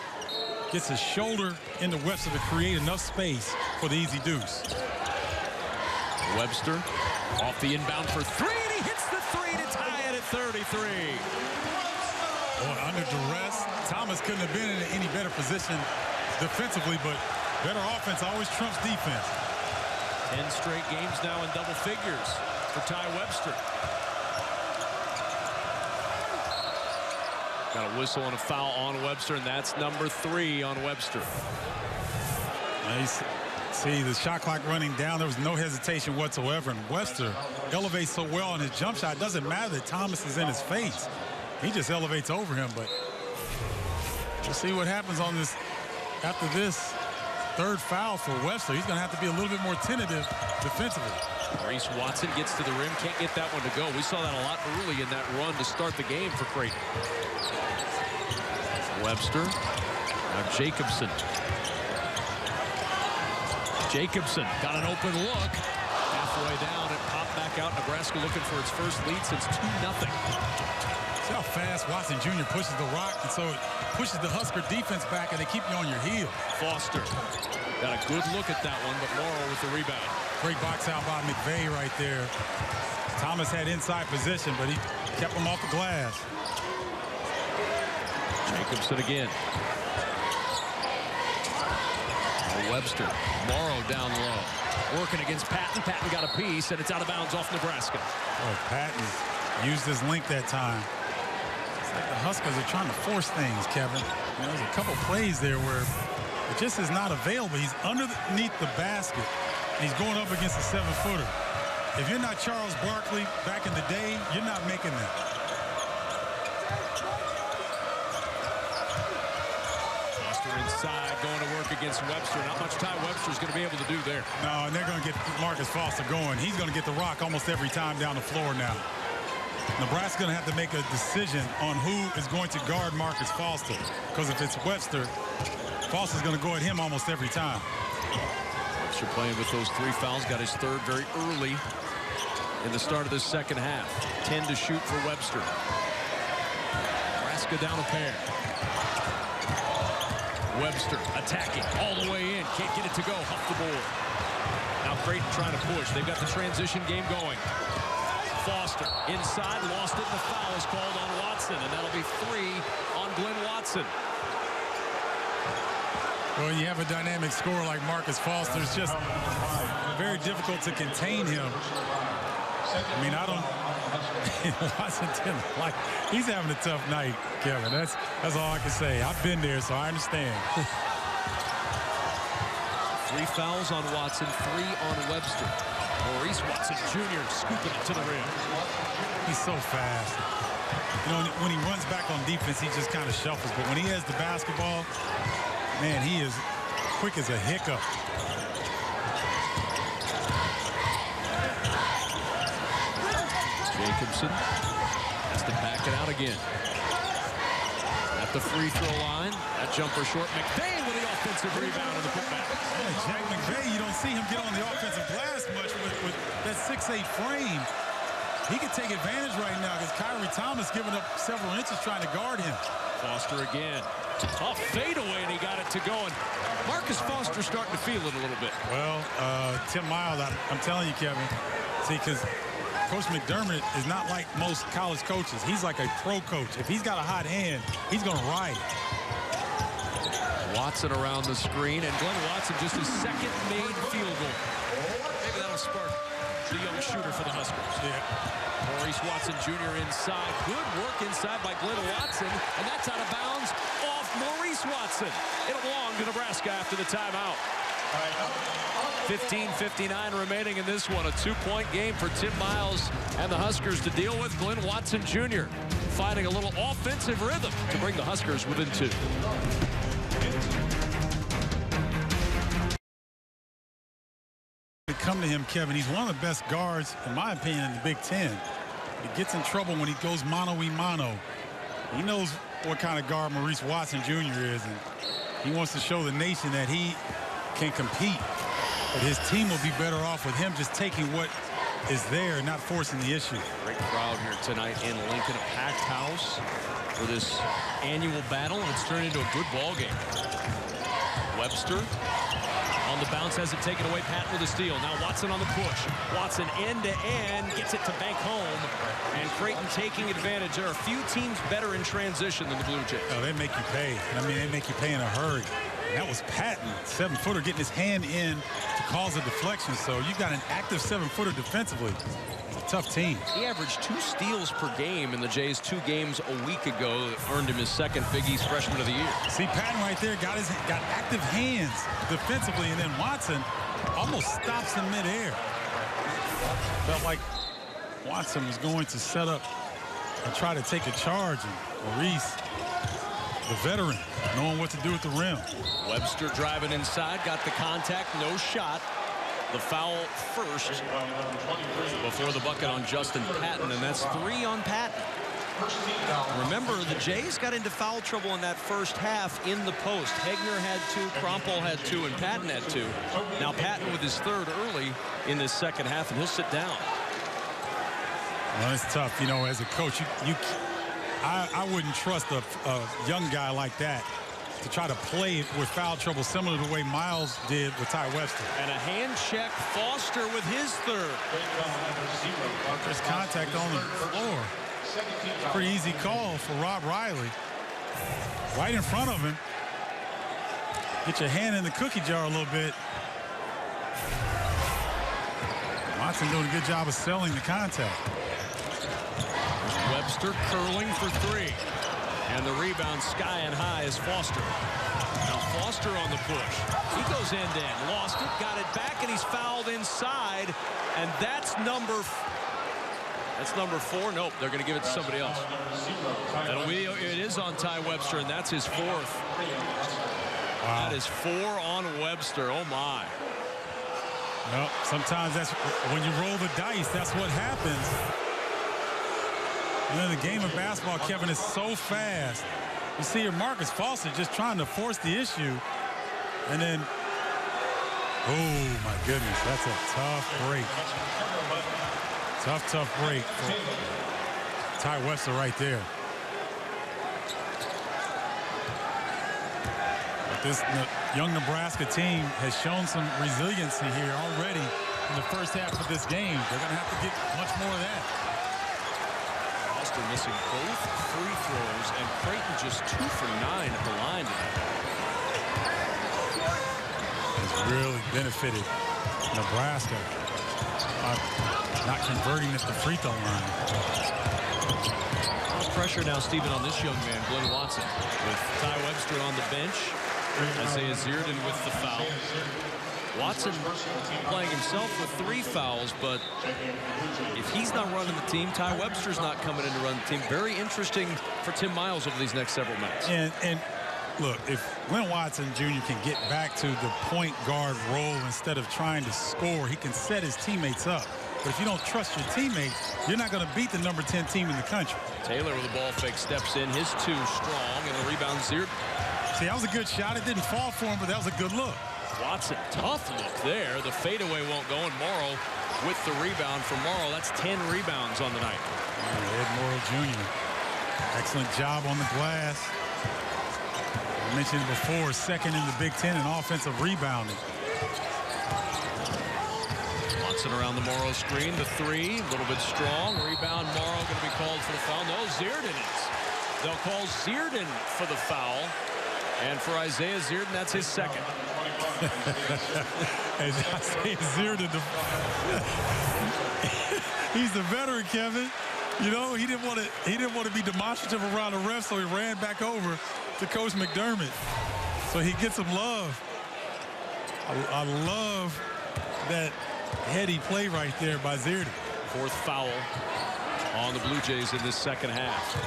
Gets his shoulder into Webster to create enough space for the easy deuce. Webster off the inbound for 3, and he hits the 3 to tie it at 33. Boy, under duress, Thomas couldn't have been in any better position defensively, but better offense always trumps defense. 10 straight games now in double figures for Ty Webster. Got a whistle and a foul on Webster, and that's number 3 on Webster. Nice. See the shot clock running down. There was no hesitation whatsoever, and Webster elevates so well on his jump shot. It doesn't matter that Thomas is in his face. He just elevates over him, but we'll see what happens on this after this 3rd foul for Webster. He's going to have to be a little bit more tentative defensively. Reese Watson gets to the rim, can't get that one to go. We saw that a lot early in that run to start the game for Creighton. Webster. Now Jacobson. Jacobson got an open look. Halfway down, it popped back out. Nebraska looking for its first lead since 2-0. See how fast Watson Jr. pushes the rock, and so it pushes the Husker defense back, and they keep you on your heel. Foster got a good look at that one, but Morrow with the rebound. Great box out by McVeigh right there. Thomas had inside position, but he kept him off the glass. Jacobson again. Webster. Morrow down low. Working against Patton. Patton got a piece, and it's out of bounds off Nebraska. Oh, Patton used his length that time. It's like the Huskers are trying to force things, Kevin. You know, there's a couple plays there where it just is not available. He's underneath the basket, and he's going up against a 7-footer. If you're not Charles Barkley back in the day, you're not making that. Foster inside, going to work against Webster. Not much Ty Webster's going to be able to do there. No, and they're going to get Marcus Foster going. He's going to get the rock almost every time down the floor now. Nebraska's going to have to make a decision on who is going to guard Marcus Foster. Because if it's Webster, Foster's going to go at him almost every time. Webster playing with those 3 fouls. Got his 3rd very early in the start of the second half. 10 to shoot for Webster. Nebraska down a pair. Webster attacking all the way in. Can't get it to go. Off the board. Now Creighton trying to push. They've got the transition game going. Foster inside, lost it, and the foul is called on Watson, and that'll be 3 on Glenn Watson. Well, you have a dynamic scorer like Marcus Foster. It's just very difficult to contain him. I mean, I don't. Washington, like, he's having a tough night, Kevin. That's all I can say. I've been there, so I understand. 3 fouls on Watson, 3 on Webster. Maurice Watson Jr. scooping it to the rim. He's so fast. You know, when he runs back on defense, he just kind of shuffles. But when he has the basketball, man, he is quick as a hiccup. Jacobson has to back it out again. At the free throw line, that jumper short. McVay with the offensive rebound and the putback. Yeah, Jack McVay, you don't see him get on the offensive glass much with that 6'8" frame. He can take advantage right now because Kyrie Thomas giving up several inches trying to guard him. Foster again. Tough fadeaway, and he got it to go. And Marcus Foster starting to feel it a little bit. Well, Tim Miles, I'm telling you, Kevin, see, because Coach McDermott is not like most college coaches. He's like a pro coach. If he's got a hot hand, he's going to ride it. Watson around the screen, and Glenn Watson just his second made field goal. Maybe that'll spark the young shooter for the Huskers. Yeah. Maurice Watson Jr. inside. Good work inside by Glenn Watson, and that's out of bounds off Maurice Watson. It belonged to Nebraska after the timeout. 15:59 remaining in this one. A 2-point game for Tim Miles and the Huskers to deal with. Glenn Watson Jr. finding a little offensive rhythm to bring the Huskers within 2. Come to him, Kevin. He's one of the best guards, in my opinion, in the Big Ten. He gets in trouble when he goes mano-a-mano. He knows what kind of guard Maurice Watson Jr. is, and he wants to show the nation that he can compete. But his team will be better off with him just taking what is there and not forcing the issue. Great crowd here tonight in Lincoln, a packed house for this annual battle, and it's turned into a good ball game. Webster on the bounce, has it taken away. Patton with a steal. Now Watson on the push. Watson end-to-end, gets it to bank home, and Creighton taking advantage. There are a few teams better in transition than the Blue Jays. Oh, they make you pay. I mean, they make you pay in a hurry. And that was Patton, 7-footer, getting his hand in to cause a deflection. So you got an active 7-footer defensively. It's a tough team. He averaged 2 steals per game in the Jays 2 games a week ago. That earned him his second Big East Freshman of the Year. See, Patton right there got active hands defensively, and then Watson almost stops in midair. Felt like Watson was going to set up and try to take a charge, and Maurice, the veteran, knowing what to do at the rim. Webster driving inside, got the contact, no shot. The foul first before the bucket on Justin Patton, and that's 3 on Patton. Remember, the Jays got into foul trouble in that first half in the post. Hegner had 2, Krompel had 2, and Patton had 2. Now Patton with his 3rd early in this second half, and he'll sit down. Well, it's tough, you know, as a coach. I wouldn't trust a young guy like that to try to play with foul trouble similar to the way Miles did with Ty Webster. And a hand check, Foster with his 3rd. There's contact on the floor. Pretty easy call for Rob Riley. Right in front of him. Get your hand in the cookie jar a little bit. Watson doing a good job of selling the contact. Webster curling for 3. And the rebound sky and high is Foster. Now Foster on the push. He goes end-to-end. Lost it, got it back, and he's fouled inside. And that's number 4. Nope, they're going to give it to somebody else. It is on Ty Webster, and that's his 4th. Wow. That is 4 on Webster. Oh, my. Well, sometimes that's when you roll the dice, that's what happens. You know, the game of basketball, Kevin, is so fast. You see your Marcus Foster just trying to force the issue. And then, oh, my goodness, that's a tough break. Tough break for Ty Webster right there. this young Nebraska team has shown some resiliency here already in the first half of this game. They're going to have to get much more of that. Austin missing both free throws, and Creighton just 2 for 9 at the line tonight. Has really benefited Nebraska by not converting at the free throw line. Pressure now, Stephen, on this young man, Glenn Watson, with Ty Webster on the bench. Isaiah Zierden with the foul. Watson playing himself with 3 fouls, but if he's not running the team, Ty Webster's not coming in to run the team. Very interesting for Tim Miles over these next several minutes. And look, if Glenn Watson Jr. can get back to the point guard role instead of trying to score, he can set his teammates up. But if you don't trust your teammates, you're not going to beat the number 10 team in the country. Taylor with a ball fake steps in. His 2 strong, and the rebound Zierden. See, that was a good shot. It didn't fall for him, but that was a good look. Watson, tough look there. The fadeaway won't go, and Morrow with the rebound for Morrow. That's 10 rebounds on the night. Ed Morrow Jr. Excellent job on the glass. I mentioned before, second in the Big Ten in offensive rebounding. Watson around the Morrow screen. The 3, a little bit strong. Rebound, Morrow going to be called for the foul. No, Zierden is. They'll call Zierden for the foul. And for Isaiah Zierden, that's his second. Isaiah Zierden, he's the veteran, Kevin. You know, he didn't want to be demonstrative around the ref, so he ran back over to Coach McDermott. So he gets some love. I love that heady play right there by Zierden. 4th foul on the Bluejays in this second half.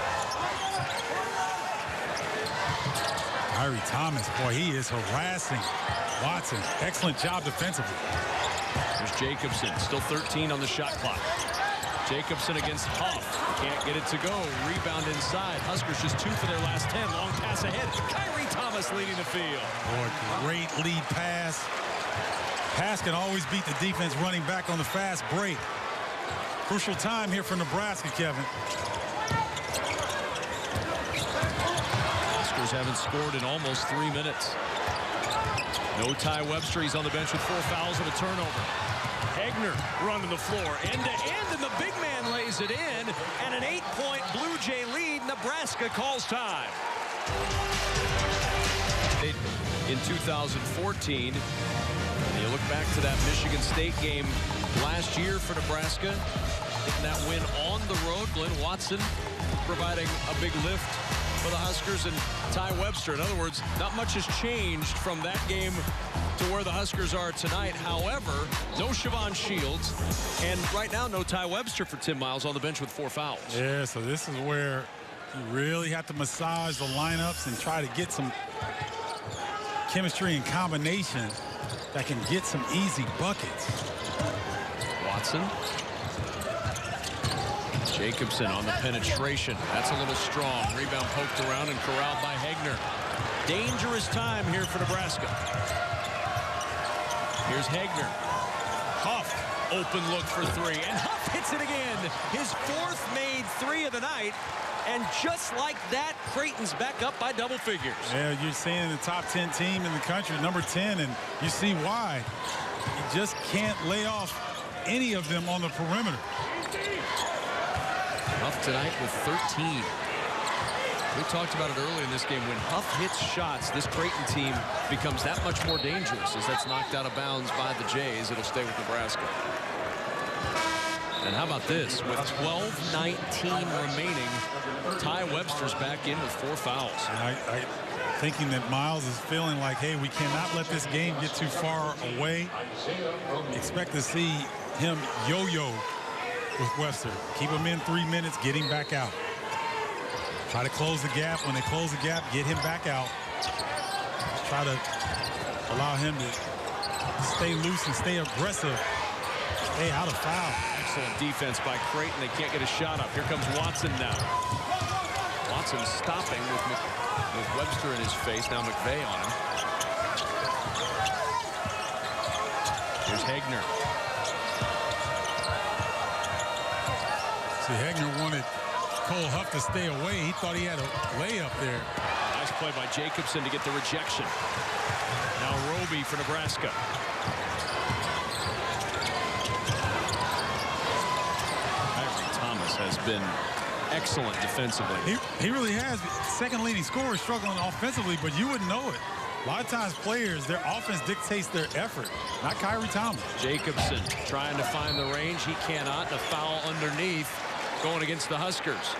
Kyrie Thomas, boy, he is harassing Watson. Excellent job defensively. There's Jacobson, still 13 on the shot clock. Jacobson against Huff. Can't get it to go. Rebound inside. Huskers just 2 for their last 10. Long pass ahead. Kyrie Thomas leading the field. Boy, great lead pass. Pass can always beat the defense running back on the fast break. Crucial time here for Nebraska, Kevin. Huskers haven't scored in almost 3 minutes. No Ty Webster. He's on the bench with 4 fouls and a turnover. Hegner running the floor end to end, and the big man lays it in. And an 8-point Blue Jay lead. Nebraska calls time. In 2014, and you look back to that Michigan State game last year for Nebraska, getting that win on the road. Glenn Watson providing a big lift for the Huskers, and Ty Webster. In other words, not much has changed from that game to where the Huskers are tonight. However, no Siobhan Shields, and right now no Ty Webster for Tim Miles on the bench with 4 fouls. Yeah, so this is where you really have to massage the lineups and try to get some chemistry and combination that can get some easy buckets. Watson. Jacobson on the penetration. That's a little strong. Rebound poked around and corralled by Hegner. Dangerous time here for Nebraska. Here's Hegner. Huff, open look for 3. And Huff hits it again. His 4th made 3 of the night. And just like that, Creighton's back up by double figures. Yeah, you're seeing the top 10 team in the country, number 10, and you see why. You just can't lay off any of them on the perimeter. Huff tonight with 13. We talked about it earlier in this game. When Huff hits shots, this Creighton team becomes that much more dangerous. As that's knocked out of bounds by the Jays, it'll stay with Nebraska. And how about this? With 12:19 remaining, Ty Webster's back in with 4 fouls. I thinking that Miles is feeling like, hey, we cannot let this game get too far away. Expect to see him yo-yo with Webster. Keep him in 3 minutes, get him back out. Try to close the gap. When they close the gap, get him back out. Just try to allow him to stay loose and stay aggressive. Stay out of foul. Excellent defense by Creighton. They can't get a shot up. Here comes Watson now. Watson stopping with Webster in his face. Now McVeigh on him. Here's Hegner. See, Hegner wanted Cole Huff to stay away. He thought he had a layup there. Nice play by Jacobson to get the rejection. Now Roby for Nebraska. Thomas has been excellent defensively. He really has. Second leading scorer struggling offensively, but you wouldn't know it. A lot of times players, their offense dictates their effort, not Kyrie Thomas. Jacobson trying to find the range. He cannot. And a foul underneath going against the Huskers.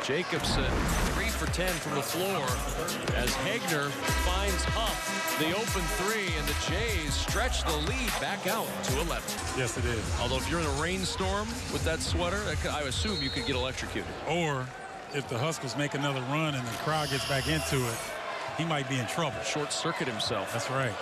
Jacobson 3 for 10 from the floor as Hegner finds Huff the open three, and the Jays stretch the lead back out to 11. Yes, it is. Although if you're in a rainstorm with that sweater, I assume you could get electrocuted. Or if the Huskers make another run and the crowd gets back into it, he might be in trouble. Short circuit himself. That's right.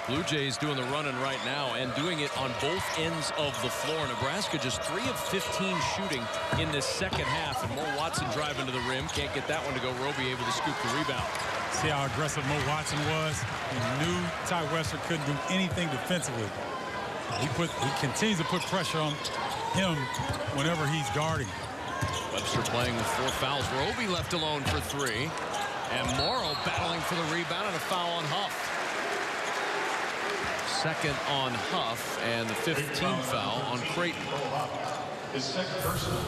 Blue Jays doing the running right now and doing it on both ends of the floor. Nebraska just 3 of 15 shooting in this second half, and Mo Watson driving to the rim. Can't get that one to go. Roby able to scoop the rebound. See how aggressive Mo Watson was? He knew Ty Webster couldn't do anything defensively. He continues to put pressure on him whenever he's guarding. Webster playing with 4 fouls. Roby left alone for 3. And Morrow battling for the rebound and a foul on Huff. Second on Huff and the 15th foul on Creighton.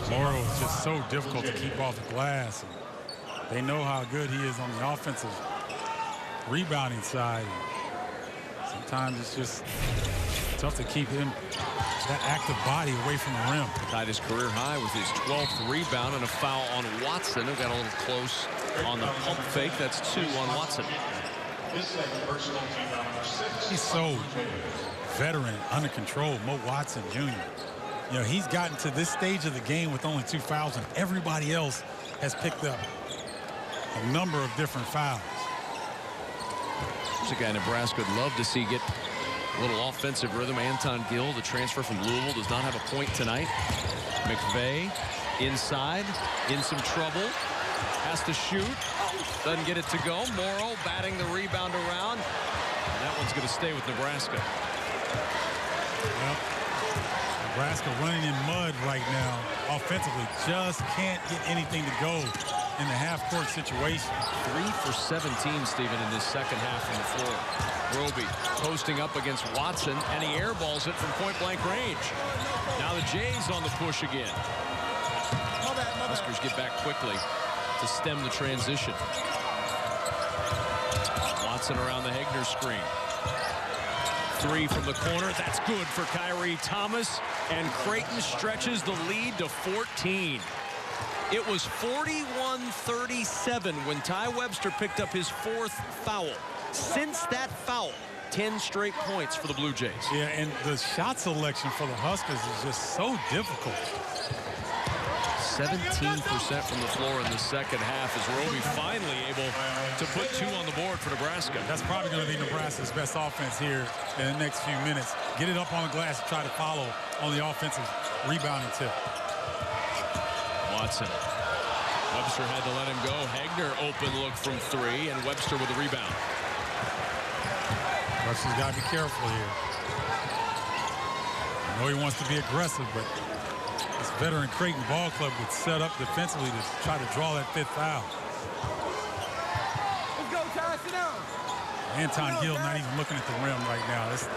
Morrow is just so difficult to keep off the glass. They know how good he is on the offensive rebounding side. Sometimes it's just tough to keep him, that active body, away from the rim. Tied his career high with his 12th rebound and a foul on Watson, who got a little close on the pump fake. That's 2 on Watson. He's so veteran, under control. Mo Watson Jr. You know, he's gotten to this stage of the game with only 2 fouls, and everybody else has picked up a number of different fouls. There's a guy Nebraska would love to see get a little offensive rhythm. Anton Gill, the transfer from Louisville, does not have a point tonight. McVeigh inside, in some trouble. Has to shoot. Doesn't get it to go. Morrow batting the rebound around. And that one's going to stay with Nebraska. Well, Nebraska running in mud right now offensively. Just can't get anything to go in the half-court situation. 3 for 17, Stephen, in this second half from the floor. Roby posting up against Watson, and he airballs it from point-blank range. Now the Jays on the push again. Huskers get back quickly to stem the transition. Watson around the Hegner screen. 3 from the corner. That's good for Kyrie Thomas. And Creighton stretches the lead to 14. It was 41-37 when Ty Webster picked up his 4th foul. Since that foul, 10 straight points for the Blue Jays. Yeah, and the shot selection for the Huskers is just so difficult. 17% from the floor in the second half as Roby finally able to put 2 on the board for Nebraska. That's probably going to be Nebraska's best offense here in the next few minutes. Get it up on the glass and try to follow on the offensive rebounding tip. Watson. Webster had to let him go. Hegner open look from 3, and Webster with the rebound. Webster's got to be careful here. I know he wants to be aggressive, but this veteran Creighton ball club would set up defensively to try to draw that 5th foul. Let's go, Ty, sit down. Anton Gill not even looking at the rim right now. It's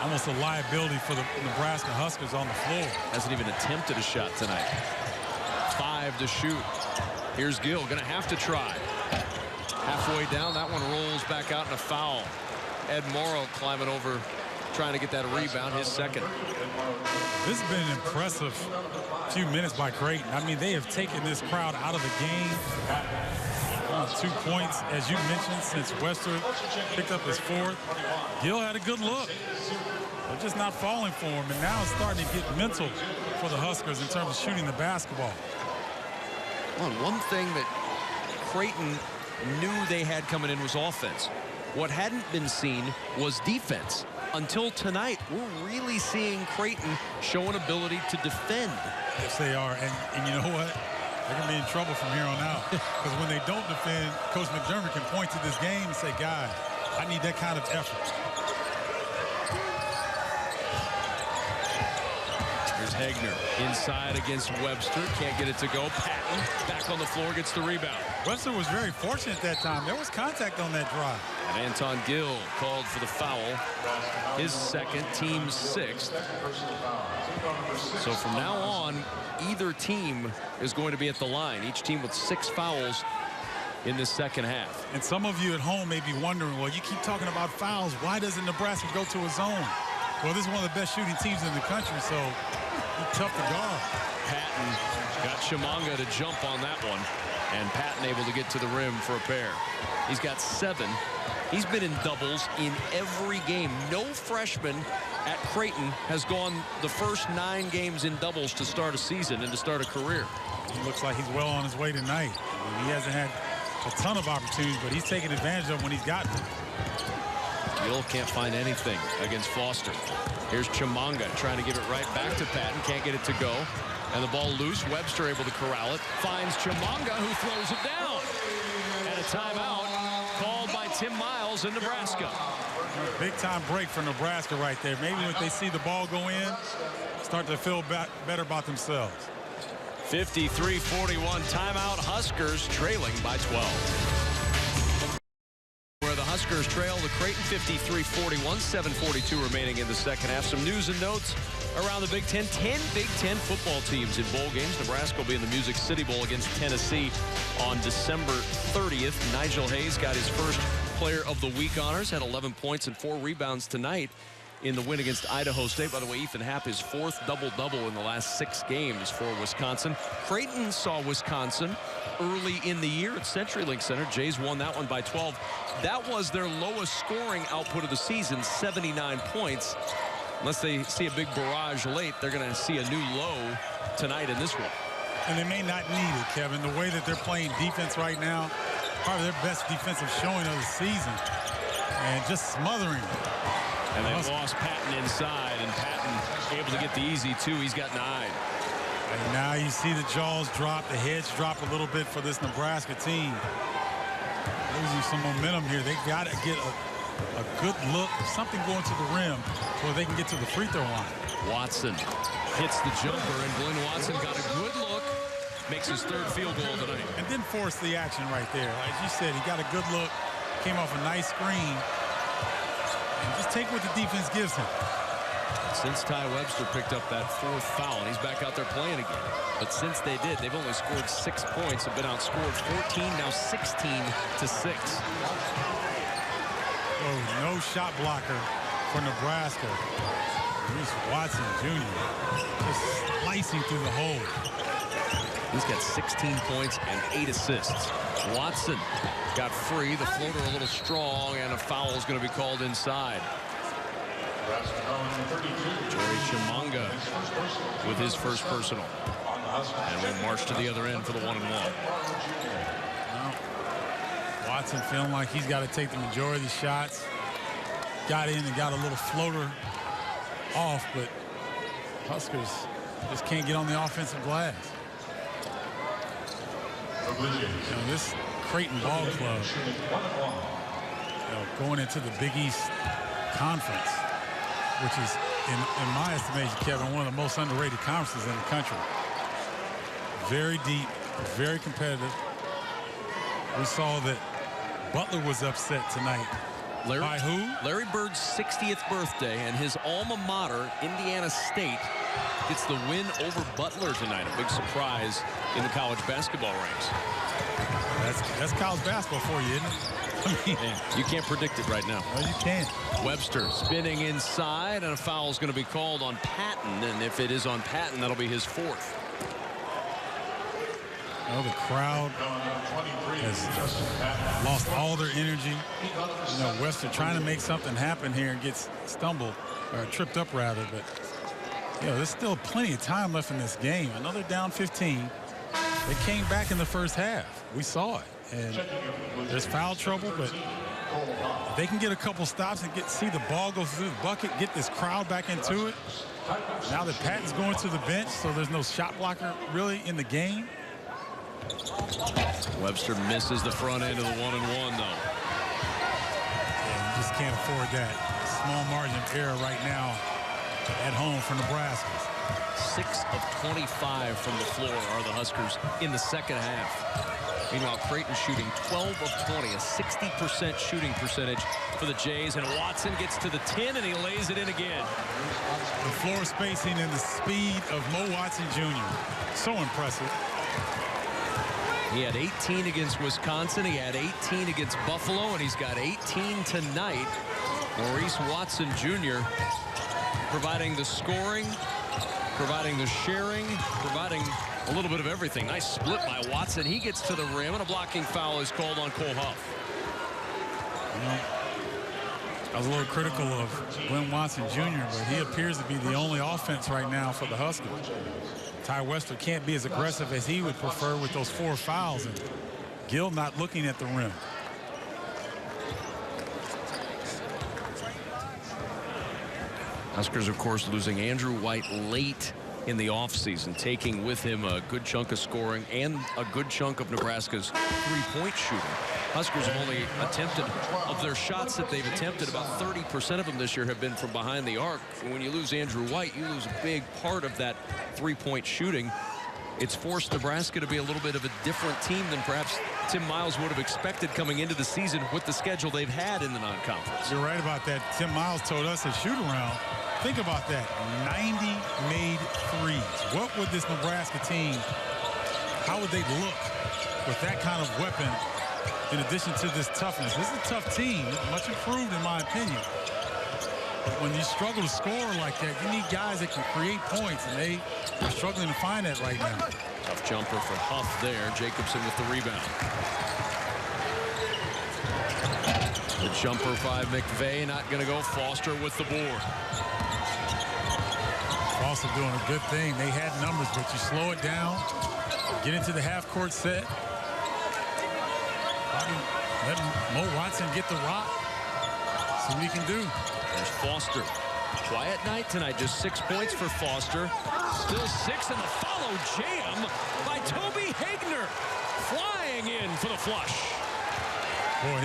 almost a liability for the Nebraska Huskers on the floor. Hasn't even attempted a shot tonight. 5 to shoot. Here's Gill, gonna have to try. Halfway down, that one rolls back out in a foul. Ed Morrow climbing over, trying to get that rebound, his 2nd. This has been an impressive few minutes by Creighton. I mean, they have taken this crowd out of the game. 2 points, as you mentioned, since Webster picked up his 4th. Gill had a good look. They're just not falling for him, and now it's starting to get mental for the Huskers in terms of shooting the basketball. Well, one thing that Creighton knew they had coming in was offense. What hadn't been seen was defense. Until tonight, we're really seeing Creighton show an ability to defend. Yes, they are, and you know what? They're going to be in trouble from here on out. Because when they don't defend, Coach McDermott can point to this game and say, guys, I need that kind of effort. Here's Here's Hegner inside against Webster. Can't get it to go. Patton back on the floor, gets the rebound. Webster was very fortunate that time. There was contact on that drive. And Anton Gill called for the foul. His second, team's sixth. So from now on, either team is going to be at the line. Each team with 6 fouls in this second half. And some of you at home may be wondering, well, you keep talking about fouls. Why doesn't Nebraska go to a zone? Well, this is one of the best shooting teams in the country, so it's tough to guard. Patton got Chimanga to jump on that one, and Patton able to get to the rim for a pair. He's got 7. He's been in doubles in every game. No freshman at Creighton has gone the first 9 games in doubles to start a season and to start a career. He looks like he's well on his way tonight. He hasn't had a ton of opportunities, but he's taking advantage of them when he's gotten them. Gill can't find anything against Foster. Here's Chimanga trying to give it right back to Patton. Can't get it to go. And the ball loose. Webster able to corral it. Finds Chimanga, who throws it down. And a timeout called by Tim Miles in Nebraska. Big time break for Nebraska right there. Maybe when they see the ball go in, start to feel better about themselves. 53-41 timeout. Huskers trailing by 12. Where the Huskers trail the Creighton 53-41, 7:42 remaining in the second half. Some news and notes around the Big Ten. 10 Big Ten football teams in bowl games. Nebraska will be in the Music City Bowl against Tennessee on December 30th. Nigel Hayes got his first Player of the Week honors, had 11 points and 4 rebounds tonight in the win against Idaho State. By the way, Ethan Happ, his 4th double-double in the last 6 games for Wisconsin. Creighton saw Wisconsin early in the year at CenturyLink Center. Jays won that one by 12. That was their lowest scoring output of the season, 79 points. Unless they see a big barrage late, they're going to see a new low tonight in this one. And they may not need it, Kevin. The way that they're playing defense right now, probably their best defensive showing of the season. And just smothering them. And they lost Patton inside, and Patton able to get the easy 2. He's got 9. And now you see the jaws drop, the heads drop a little bit for this Nebraska team. Losing some momentum here. They've got to get a good look, something going to the rim where they can get to the free throw line. Watson hits the jumper, and Glenn Watson got a good look. Makes his 3rd field goal tonight. And didn't force the action right there. As you said, he got a good look, came off a nice screen. And just take what the defense gives him. Since Ty Webster picked up that 4th foul, and he's back out there playing again. But since they did, they've only scored 6 points, have been outscored 14, now 16-6. Oh, no shot blocker for Nebraska. Reese Watson Jr. just slicing through the hole. He's got 16 points and 8 assists. Watson got free. The floater a little strong, and a foul is going to be called inside. Jory Chimanga with his first personal. And we'll march to the other end for the 1-and-1. Well, Watson feeling like he's got to take the majority of the shots. Got in and got a little floater off, but Huskers just can't get on the offensive glass. You know, this Creighton ball club, going into the Big East Conference, which is, in my estimation, Kevin, one of the most underrated conferences in the country. Very deep, very competitive. We saw that Butler was upset tonight. By who? Larry Bird's 60th birthday, and his alma mater, Indiana State, gets the win over Butler tonight. A big surprise in the college basketball ranks. That's college basketball for you, isn't it? I mean, you can't predict it right now. Well, you can't. Webster spinning inside, and a foul is going to be called on Patton. And if it is on Patton, that'll be his 4th. Well, the crowd has lost all their energy. You know, Webster trying to make something happen here and gets stumbled, or tripped up rather. But, you know, there's still plenty of time left in this game. Another down 15. They came back in the first half. We saw it. And there's foul trouble, but if they can get a couple stops and see the ball go through the bucket, get this crowd back into it. Now that Patton's going to the bench, so there's no shot blocker really in the game. Webster misses the front end of the 1-and-1, though. Yeah, you just can't afford that. Small margin of error right now at home for Nebraska. 6 of 25 from the floor are the Huskers in the second half. Meanwhile, Creighton shooting 12 of 20, a 60% shooting percentage for the Jays. And Watson gets to the 10, and he lays it in again. The floor spacing and the speed of Mo Watson Jr. So impressive. He had 18 against Wisconsin. He had 18 against Buffalo, and he's got 18 tonight. Maurice Watson Jr. providing the scoring, providing the sharing, providing a little bit of everything. Nice split by Watson. He gets to the rim, and a blocking foul is called on Cole Huff. You know, I was a little critical of Glenn Watson Jr., but he appears to be the only offense right now for the Huskers. Ty Wester can't be as aggressive as he would prefer with those 4 fouls, and Gill not looking at the rim. Huskers, of course, losing Andrew White late in the offseason, taking with him a good chunk of scoring and a good chunk of Nebraska's three-point shooting. Huskers have only attempted, of their shots that they've attempted, about 30% of them this year have been from behind the arc. And when you lose Andrew White, you lose a big part of that three-point shooting. It's forced Nebraska to be a little bit of a different team than perhaps Tim Miles would have expected coming into the season with the schedule they've had in the non-conference. You're right about that. Tim Miles told us a shoot-around. Think about that. 90 made threes. What would this Nebraska team, how would they look with that kind of weapon in addition to this toughness? This is a tough team, much improved in my opinion. But when you struggle to score like that, you need guys that can create points, and they are struggling to find that right now. Tough jumper for Huff there. Jacobson with the rebound. The jumper by McVeigh, not going to go. Foster with the board. Also doing a good thing. They had numbers, but you slow it down, get into the half-court set. Let Mo Watson get the rock. See what he can do. There's Foster. Quiet night tonight. Just 6 points for Foster. Still 6 in the follow jam by Toby Hagner. Flying in for the flush. Boy,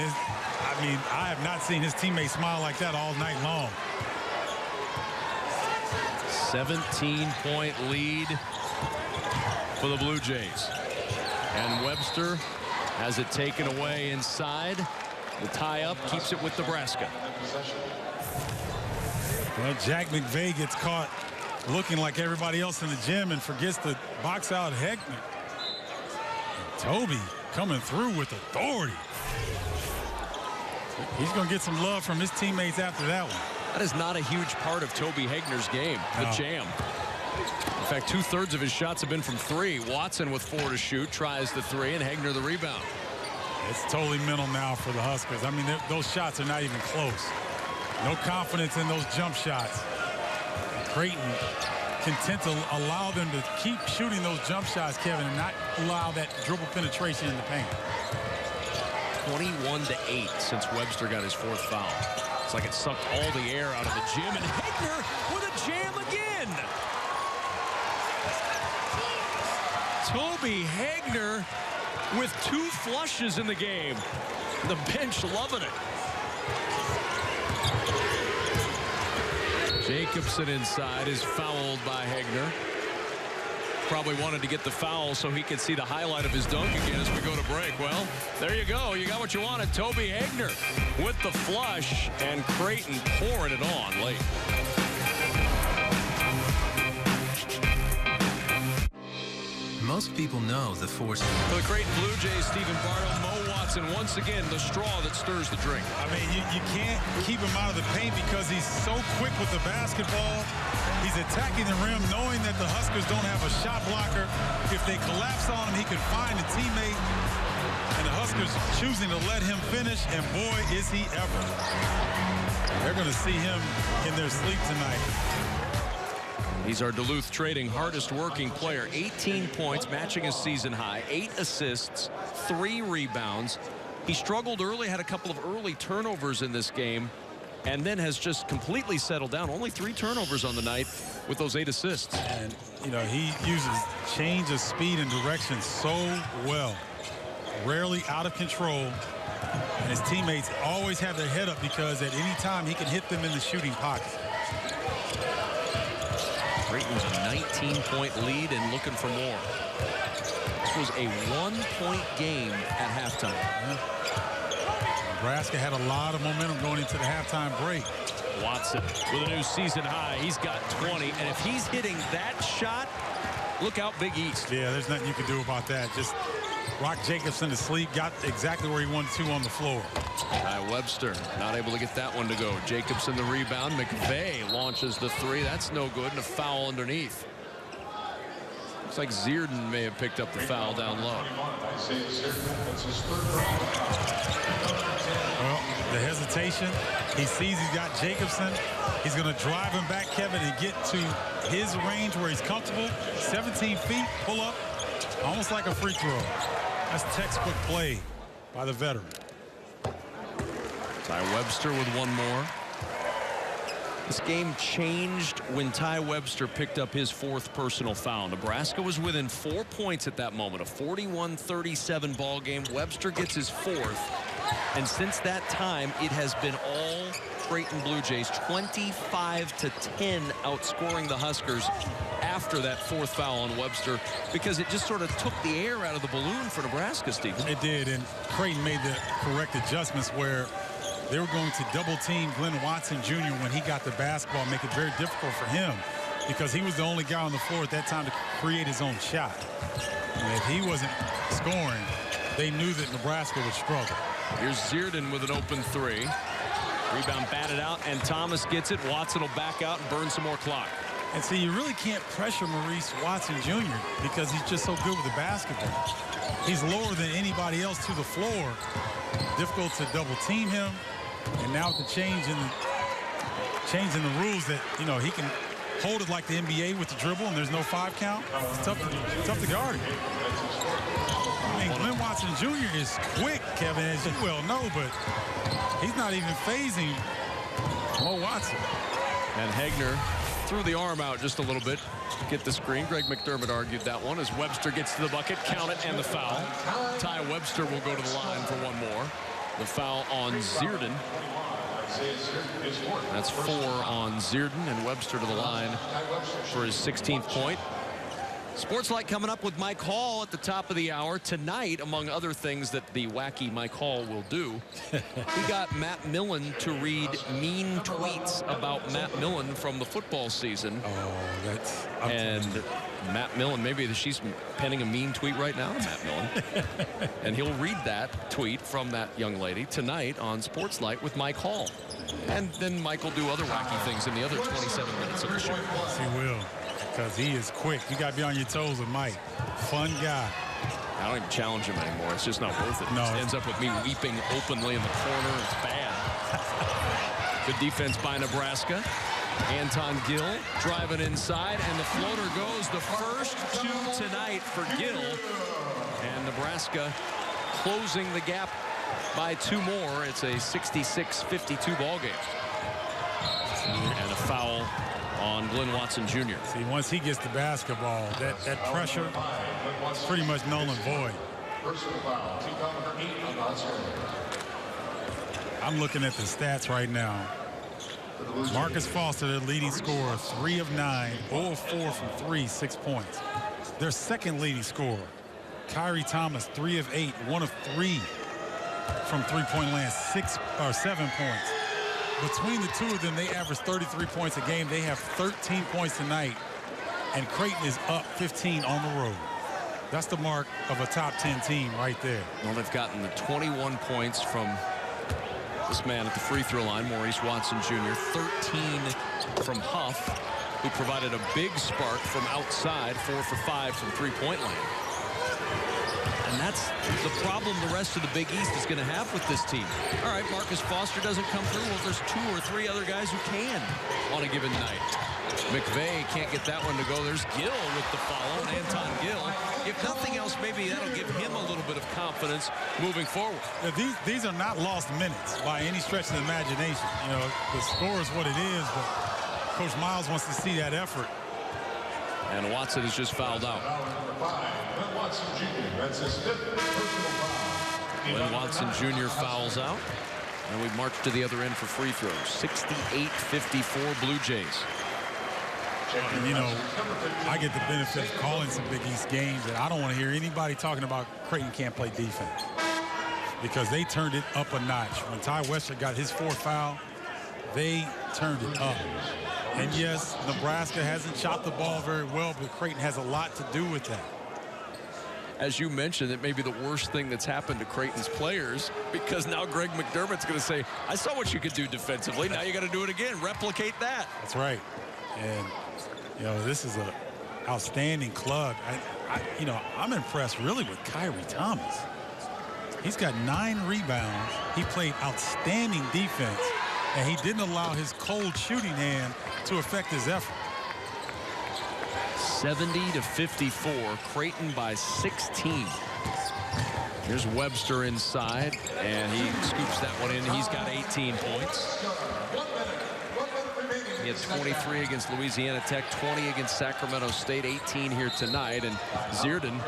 I have not seen his teammates smile like that all night long. 17-point lead for the Blue Jays. And Webster has it taken away inside. The tie-up keeps it with Nebraska. Well, Jack McVeigh gets caught looking like everybody else in the gym and forgets to box out Hagner. And Toby coming through with authority. He's going to get some love from his teammates after that one. That is not a huge part of Toby Hagner's game, the jam. In fact, 2/3 of his shots have been from 3. Watson with 4 to shoot, tries the 3, and Hagner the rebound. It's totally mental now for the Huskers. I mean, those shots are not even close. No confidence in those jump shots. Creighton content to allow them to keep shooting those jump shots, Kevin, and not allow that dribble penetration in the paint. 21-8 since Webster got his 4th foul. It's like it sucked all the air out of the gym, and Hagner with a jam again. Toby Hagner with 2 flushes in the game. The bench loving it. Jacobson inside is fouled by Hagner. Probably wanted to get the foul so he could see the highlight of his dunk again as we go to break. Well, there you go. You got what you wanted. Toby Hagner with the flush, and Creighton pouring it on late. Most people know the force. For the Creighton Blue Jays, Stephen Bardo, Mo Watson, once again, the straw that stirs the drink. I mean, you can't keep him out of the paint because he's so quick with the basketball. He's attacking the rim, knowing that the Huskers don't have a shot blocker. If they collapse on him, he can find a teammate. And the Huskers choosing to let him finish, and boy, is he ever. They're going to see him in their sleep tonight. He's our Duluth Trading hardest working player. 18 points, matching his season high. 8 assists, 3 rebounds. He struggled early, had a couple of early turnovers in this game, and then has just completely settled down. Only 3 turnovers on the night with those 8 assists. And, you know, he uses change of speed and direction so well. Rarely out of control. And his teammates always have their head up because at any time he can hit them in the shooting pocket. Creighton's a 19-point lead and looking for more. This was a 1-point game at halftime. Yeah. Nebraska had a lot of momentum going into the halftime break. Watson with a new season high. He's got 20, and if he's hitting that shot, look out Big East. Yeah, there's nothing you can do about that. Just rock Jacobson to sleep, got exactly where he wanted to on the floor. Webster not able to get that one to go. Jacobson the rebound. McVeigh launches the three. That's no good, and a foul underneath. Looks like Zierden may have picked up the foul down low. Well, the hesitation. He sees he's got Jacobson. He's going to drive him back, Kevin, and get to his range where he's comfortable. 17 feet, pull up, almost like a free throw. That's textbook play by the veteran. Webster with one more. This game changed when Ty Webster picked up his 4th personal foul. Nebraska was within 4 points at that moment. A 41-37 ball game. Webster gets his 4th. And since that time, it has been all Creighton Bluejays, 25-10, outscoring the Huskers after that 4th foul on Webster, because it just sort of took the air out of the balloon for Nebraska, Stephen. It did, and Creighton made the correct adjustments where they were going to double team Glenn Watson Jr. when he got the basketball, make it very difficult for him because he was the only guy on the floor at that time to create his own shot. And if he wasn't scoring, they knew that Nebraska would struggle. Here's Zierden with an open 3. Rebound batted out, and Thomas gets it. Watson will back out and burn some more clock. And see, you really can't pressure Maurice Watson Jr. because he's just so good with the basketball. He's lower than anybody else to the floor. Difficult to double team him. And now with the change in the rules that, you know, he can hold it like the NBA with the dribble and there's no 5 count. It's tough to guard him. I mean, Glenn Watson Jr. is quick, Kevin, as you well know, but he's not even phasing Mo Watson. And Hegner threw the arm out just a little bit to get the screen. Greg McDermott argued that one as Webster gets to the bucket, count it, and the foul. Ty Webster will go to the line for one more. The foul on Zierden. That's 4 on Zierden, and Webster to the line for his 16th point. Sports Light coming up with Mike Hall at the top of the hour. Tonight, among other things that the wacky Mike Hall will do, we got Matt Millen to read mean tweets about Matt Millen from the football season. Oh, that's... And Matt Millen, maybe she's penning a mean tweet right now, Matt Millen. And he'll read that tweet from that young lady tonight on Sports Light with Mike Hall. And then Mike will do other wacky things in the other 27 minutes of the show. Yes, he will. Because he is quick. You got to be on your toes with Mike. Fun guy. I don't even challenge him anymore. It's just not worth it. No. It ends up with me weeping openly in the corner. It's bad. Good defense by Nebraska. Anton Gill driving inside, and the floater goes. The first 2 tonight for Gill. And Nebraska closing the gap by 2 more. It's a 66-52 ball game. And a foul on Glenn Watson Jr. See, once he gets the basketball, that pressure is pretty much null and void. I'm looking at the stats right now. Marcus Foster, their leading scorer, 3 of 9, 0 of 4 from 3, 6 points. Their second leading scorer, Kyrie Thomas, 3 of 8, 1 of 3 from three-point land, 7 points. Between the two of them, they average 33 points a game. They have 13 points tonight, and Creighton is up 15 on the road. That's the mark of a top 10 team right there. Well, they've gotten the 21 points from this man at the free throw line, Maurice Watson Jr., 13 from Huff, who provided a big spark from outside, 4 for 5 from three-point land. And that's the problem the rest of the Big East is going to have with this team. All right, Marcus Foster doesn't come through. Well, there's 2 or 3 other guys who can on a given night. McVeigh can't get that one to go. There's Gill with the follow, Anton Gill. If nothing else, maybe that'll give him a little bit of confidence moving forward. Yeah, these are not lost minutes by any stretch of the imagination. You know, the score is what it is, but Coach Miles wants to see that effort. And Watson is just fouled out. Glenn Watson Jr. fouls out. And we march to the other end for free throws. 68-54 Blue Jays. And, you know, I get the benefit of calling some Big East games, and I don't want to hear anybody talking about Creighton can't play defense, because they turned it up a notch. When Ty Wester got his 4th foul, they turned it up. And yes, Nebraska hasn't shot the ball very well, but Creighton has a lot to do with that. As you mentioned, it may be the worst thing that's happened to Creighton's players, because now Greg McDermott's going to say, I saw what you could do defensively. Now you got to do it again. Replicate that. That's right. And, you know, this is an outstanding club. You know, I'm impressed really with Kyrie Thomas. He's got 9 rebounds. He played outstanding defense, and he didn't allow his cold shooting hand to affect his effort. 70-54, Creighton by 16. Here's Webster inside, and he scoops that one in. He's got 18 points. He had 23 against Louisiana Tech, 20 against Sacramento State, 18 here tonight. And Zierden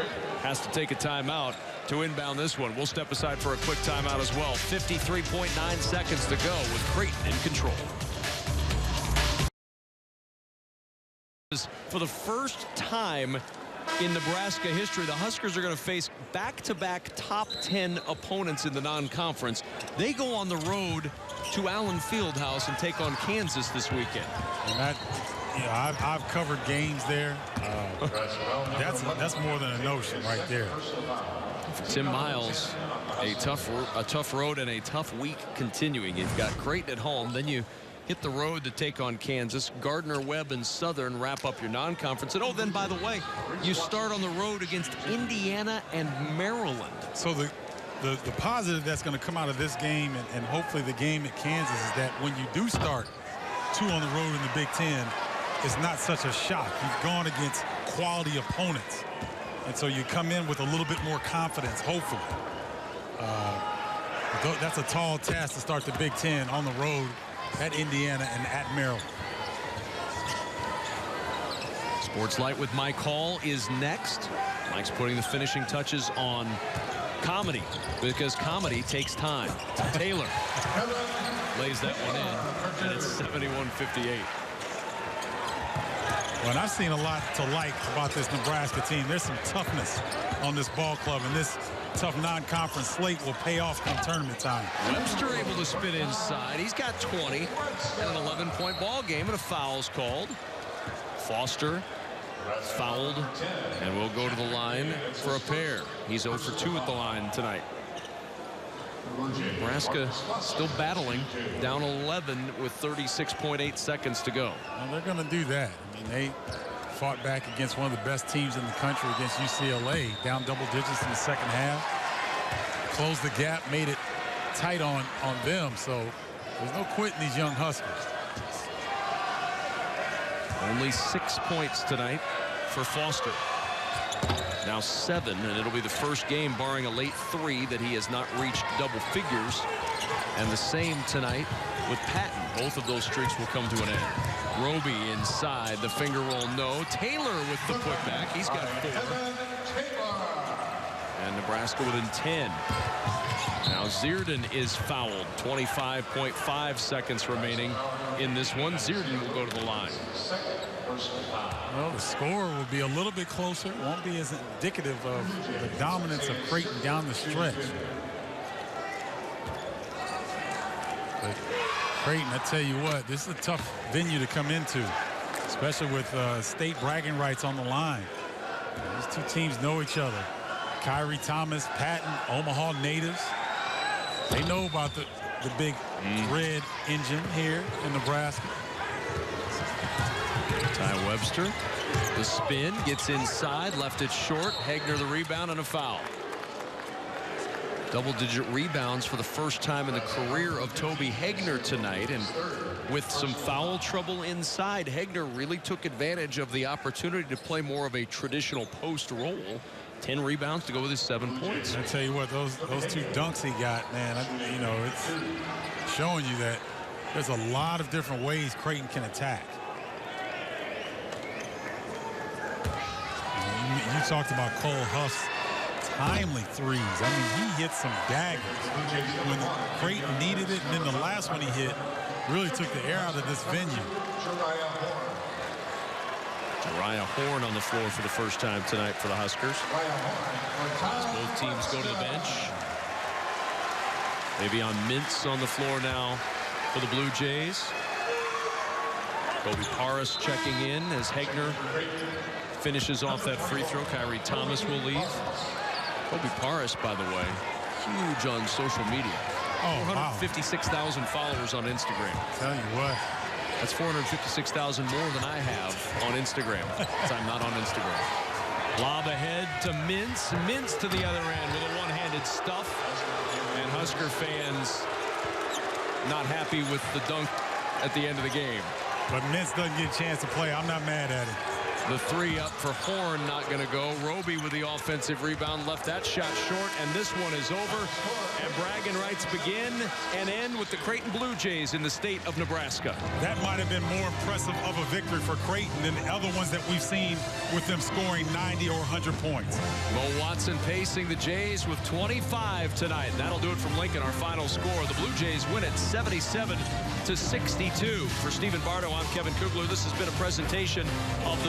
has to take a timeout to inbound this one. We'll step aside for a quick timeout as well. 53.9 seconds to go with Creighton in control. For the first time in Nebraska history, the Huskers are going to face back-to-back top 10 opponents in the non-conference. They go on the road to Allen Fieldhouse and take on Kansas this weekend. And that, you know, I've covered games there. That's more than a notion right there. Tim Miles, a tough road and a tough week continuing. You've got Creighton at home, then you hit the road to take on Kansas. Gardner Webb and Southern wrap up your non-conference. And, oh, then, by the way, you start on the road against Indiana and Maryland. So the positive that's going to come out of this game and hopefully the game at Kansas is that when you do start 2 on the road in the Big Ten, it's not such a shock. You've gone against quality opponents. And so you come in with a little bit more confidence, hopefully. That's a tall task to start the Big Ten on the road at Indiana and at Maryland. Sports Light with Mike Hall is next. Mike's putting the finishing touches on comedy, because comedy takes time. Taylor lays that one in, and it's 71-58. Well, and I've seen a lot to like about this Nebraska team. There's some toughness on this ball club, and this tough non-conference slate will pay off come tournament time. Webster able to spin inside. He's got 20 and an 11-point ball game, and a foul's called. Foster fouled and will go to the line for a pair. He's 0 for 2 at the line tonight. Nebraska still battling, down 11 with 36.8 seconds to go. Well, they're going to do that. I mean, they fought back against one of the best teams in the country, against UCLA, down double digits in the second half. Closed the gap, made it tight on them. So there's no quitting these young Huskers. Only 6 points tonight for Foster. Now 7, and it'll be the first game, barring a late 3, that he has not reached double figures. And the same tonight with Patton. Both of those streaks will come to an end. Roby inside, the finger roll, no. Taylor with the putback. He's got 4. And Nebraska within 10. Now Zierden is fouled. 25.5 seconds remaining in this one. Zierden will go to the line. Well, the score will be a little bit closer. It won't be as indicative of the dominance of Creighton down the stretch. But Creighton, I tell you what, this is a tough venue to come into, especially with state bragging rights on the line. These two teams know each other. Kyrie Thomas, Patton, Omaha natives. They know about the big red engine here in Nebraska. Ty Webster, the spin, gets inside, left it short. Hegner the rebound and a foul. Double-digit rebounds for the first time in the career of Toby Hegner tonight. And with some foul trouble inside, Hegner really took advantage of the opportunity to play more of a traditional post role. 10 rebounds to go with his 7 points. I tell you what, those 2 dunks he got, man, you know, it's showing you that there's a lot of different ways Creighton can attack. You talked about Cole Huff's timely threes. I mean, he hit some daggers when Creighton needed it, and then the last one he hit really took the air out of this venue. Uriah Horn on the floor for the first time tonight for the Huskers. As both teams go to the bench. Davion Mintz on the floor now for the Blue Jays. Kobe Paris checking in as Hegner finishes off that free throw. Kyrie Thomas will leave. Kobe Paris, by the way, huge on social media. Oh, 456,000 followers on Instagram. Tell you what. That's 456,000 more than I have on Instagram. So I'm not on Instagram. Lob ahead to Mintz. Mintz to the other end with a one-handed stuff. And Husker fans not happy with the dunk at the end of the game. But Mintz doesn't get a chance to play. I'm not mad at it. The three up for Horn, not going to go. Roby with the offensive rebound, left that shot short, and this one is over. And bragging rights begin and end with the Creighton Blue Jays in the state of Nebraska. That might have been more impressive of a victory for Creighton than the other ones that we've seen with them scoring 90 or 100 points. Mo Watson pacing the Jays with 25 tonight. That'll do it from Lincoln, our final score. The Blue Jays win it 77-62. For Stephen Bardo, I'm Kevin Kugler. This has been a presentation of the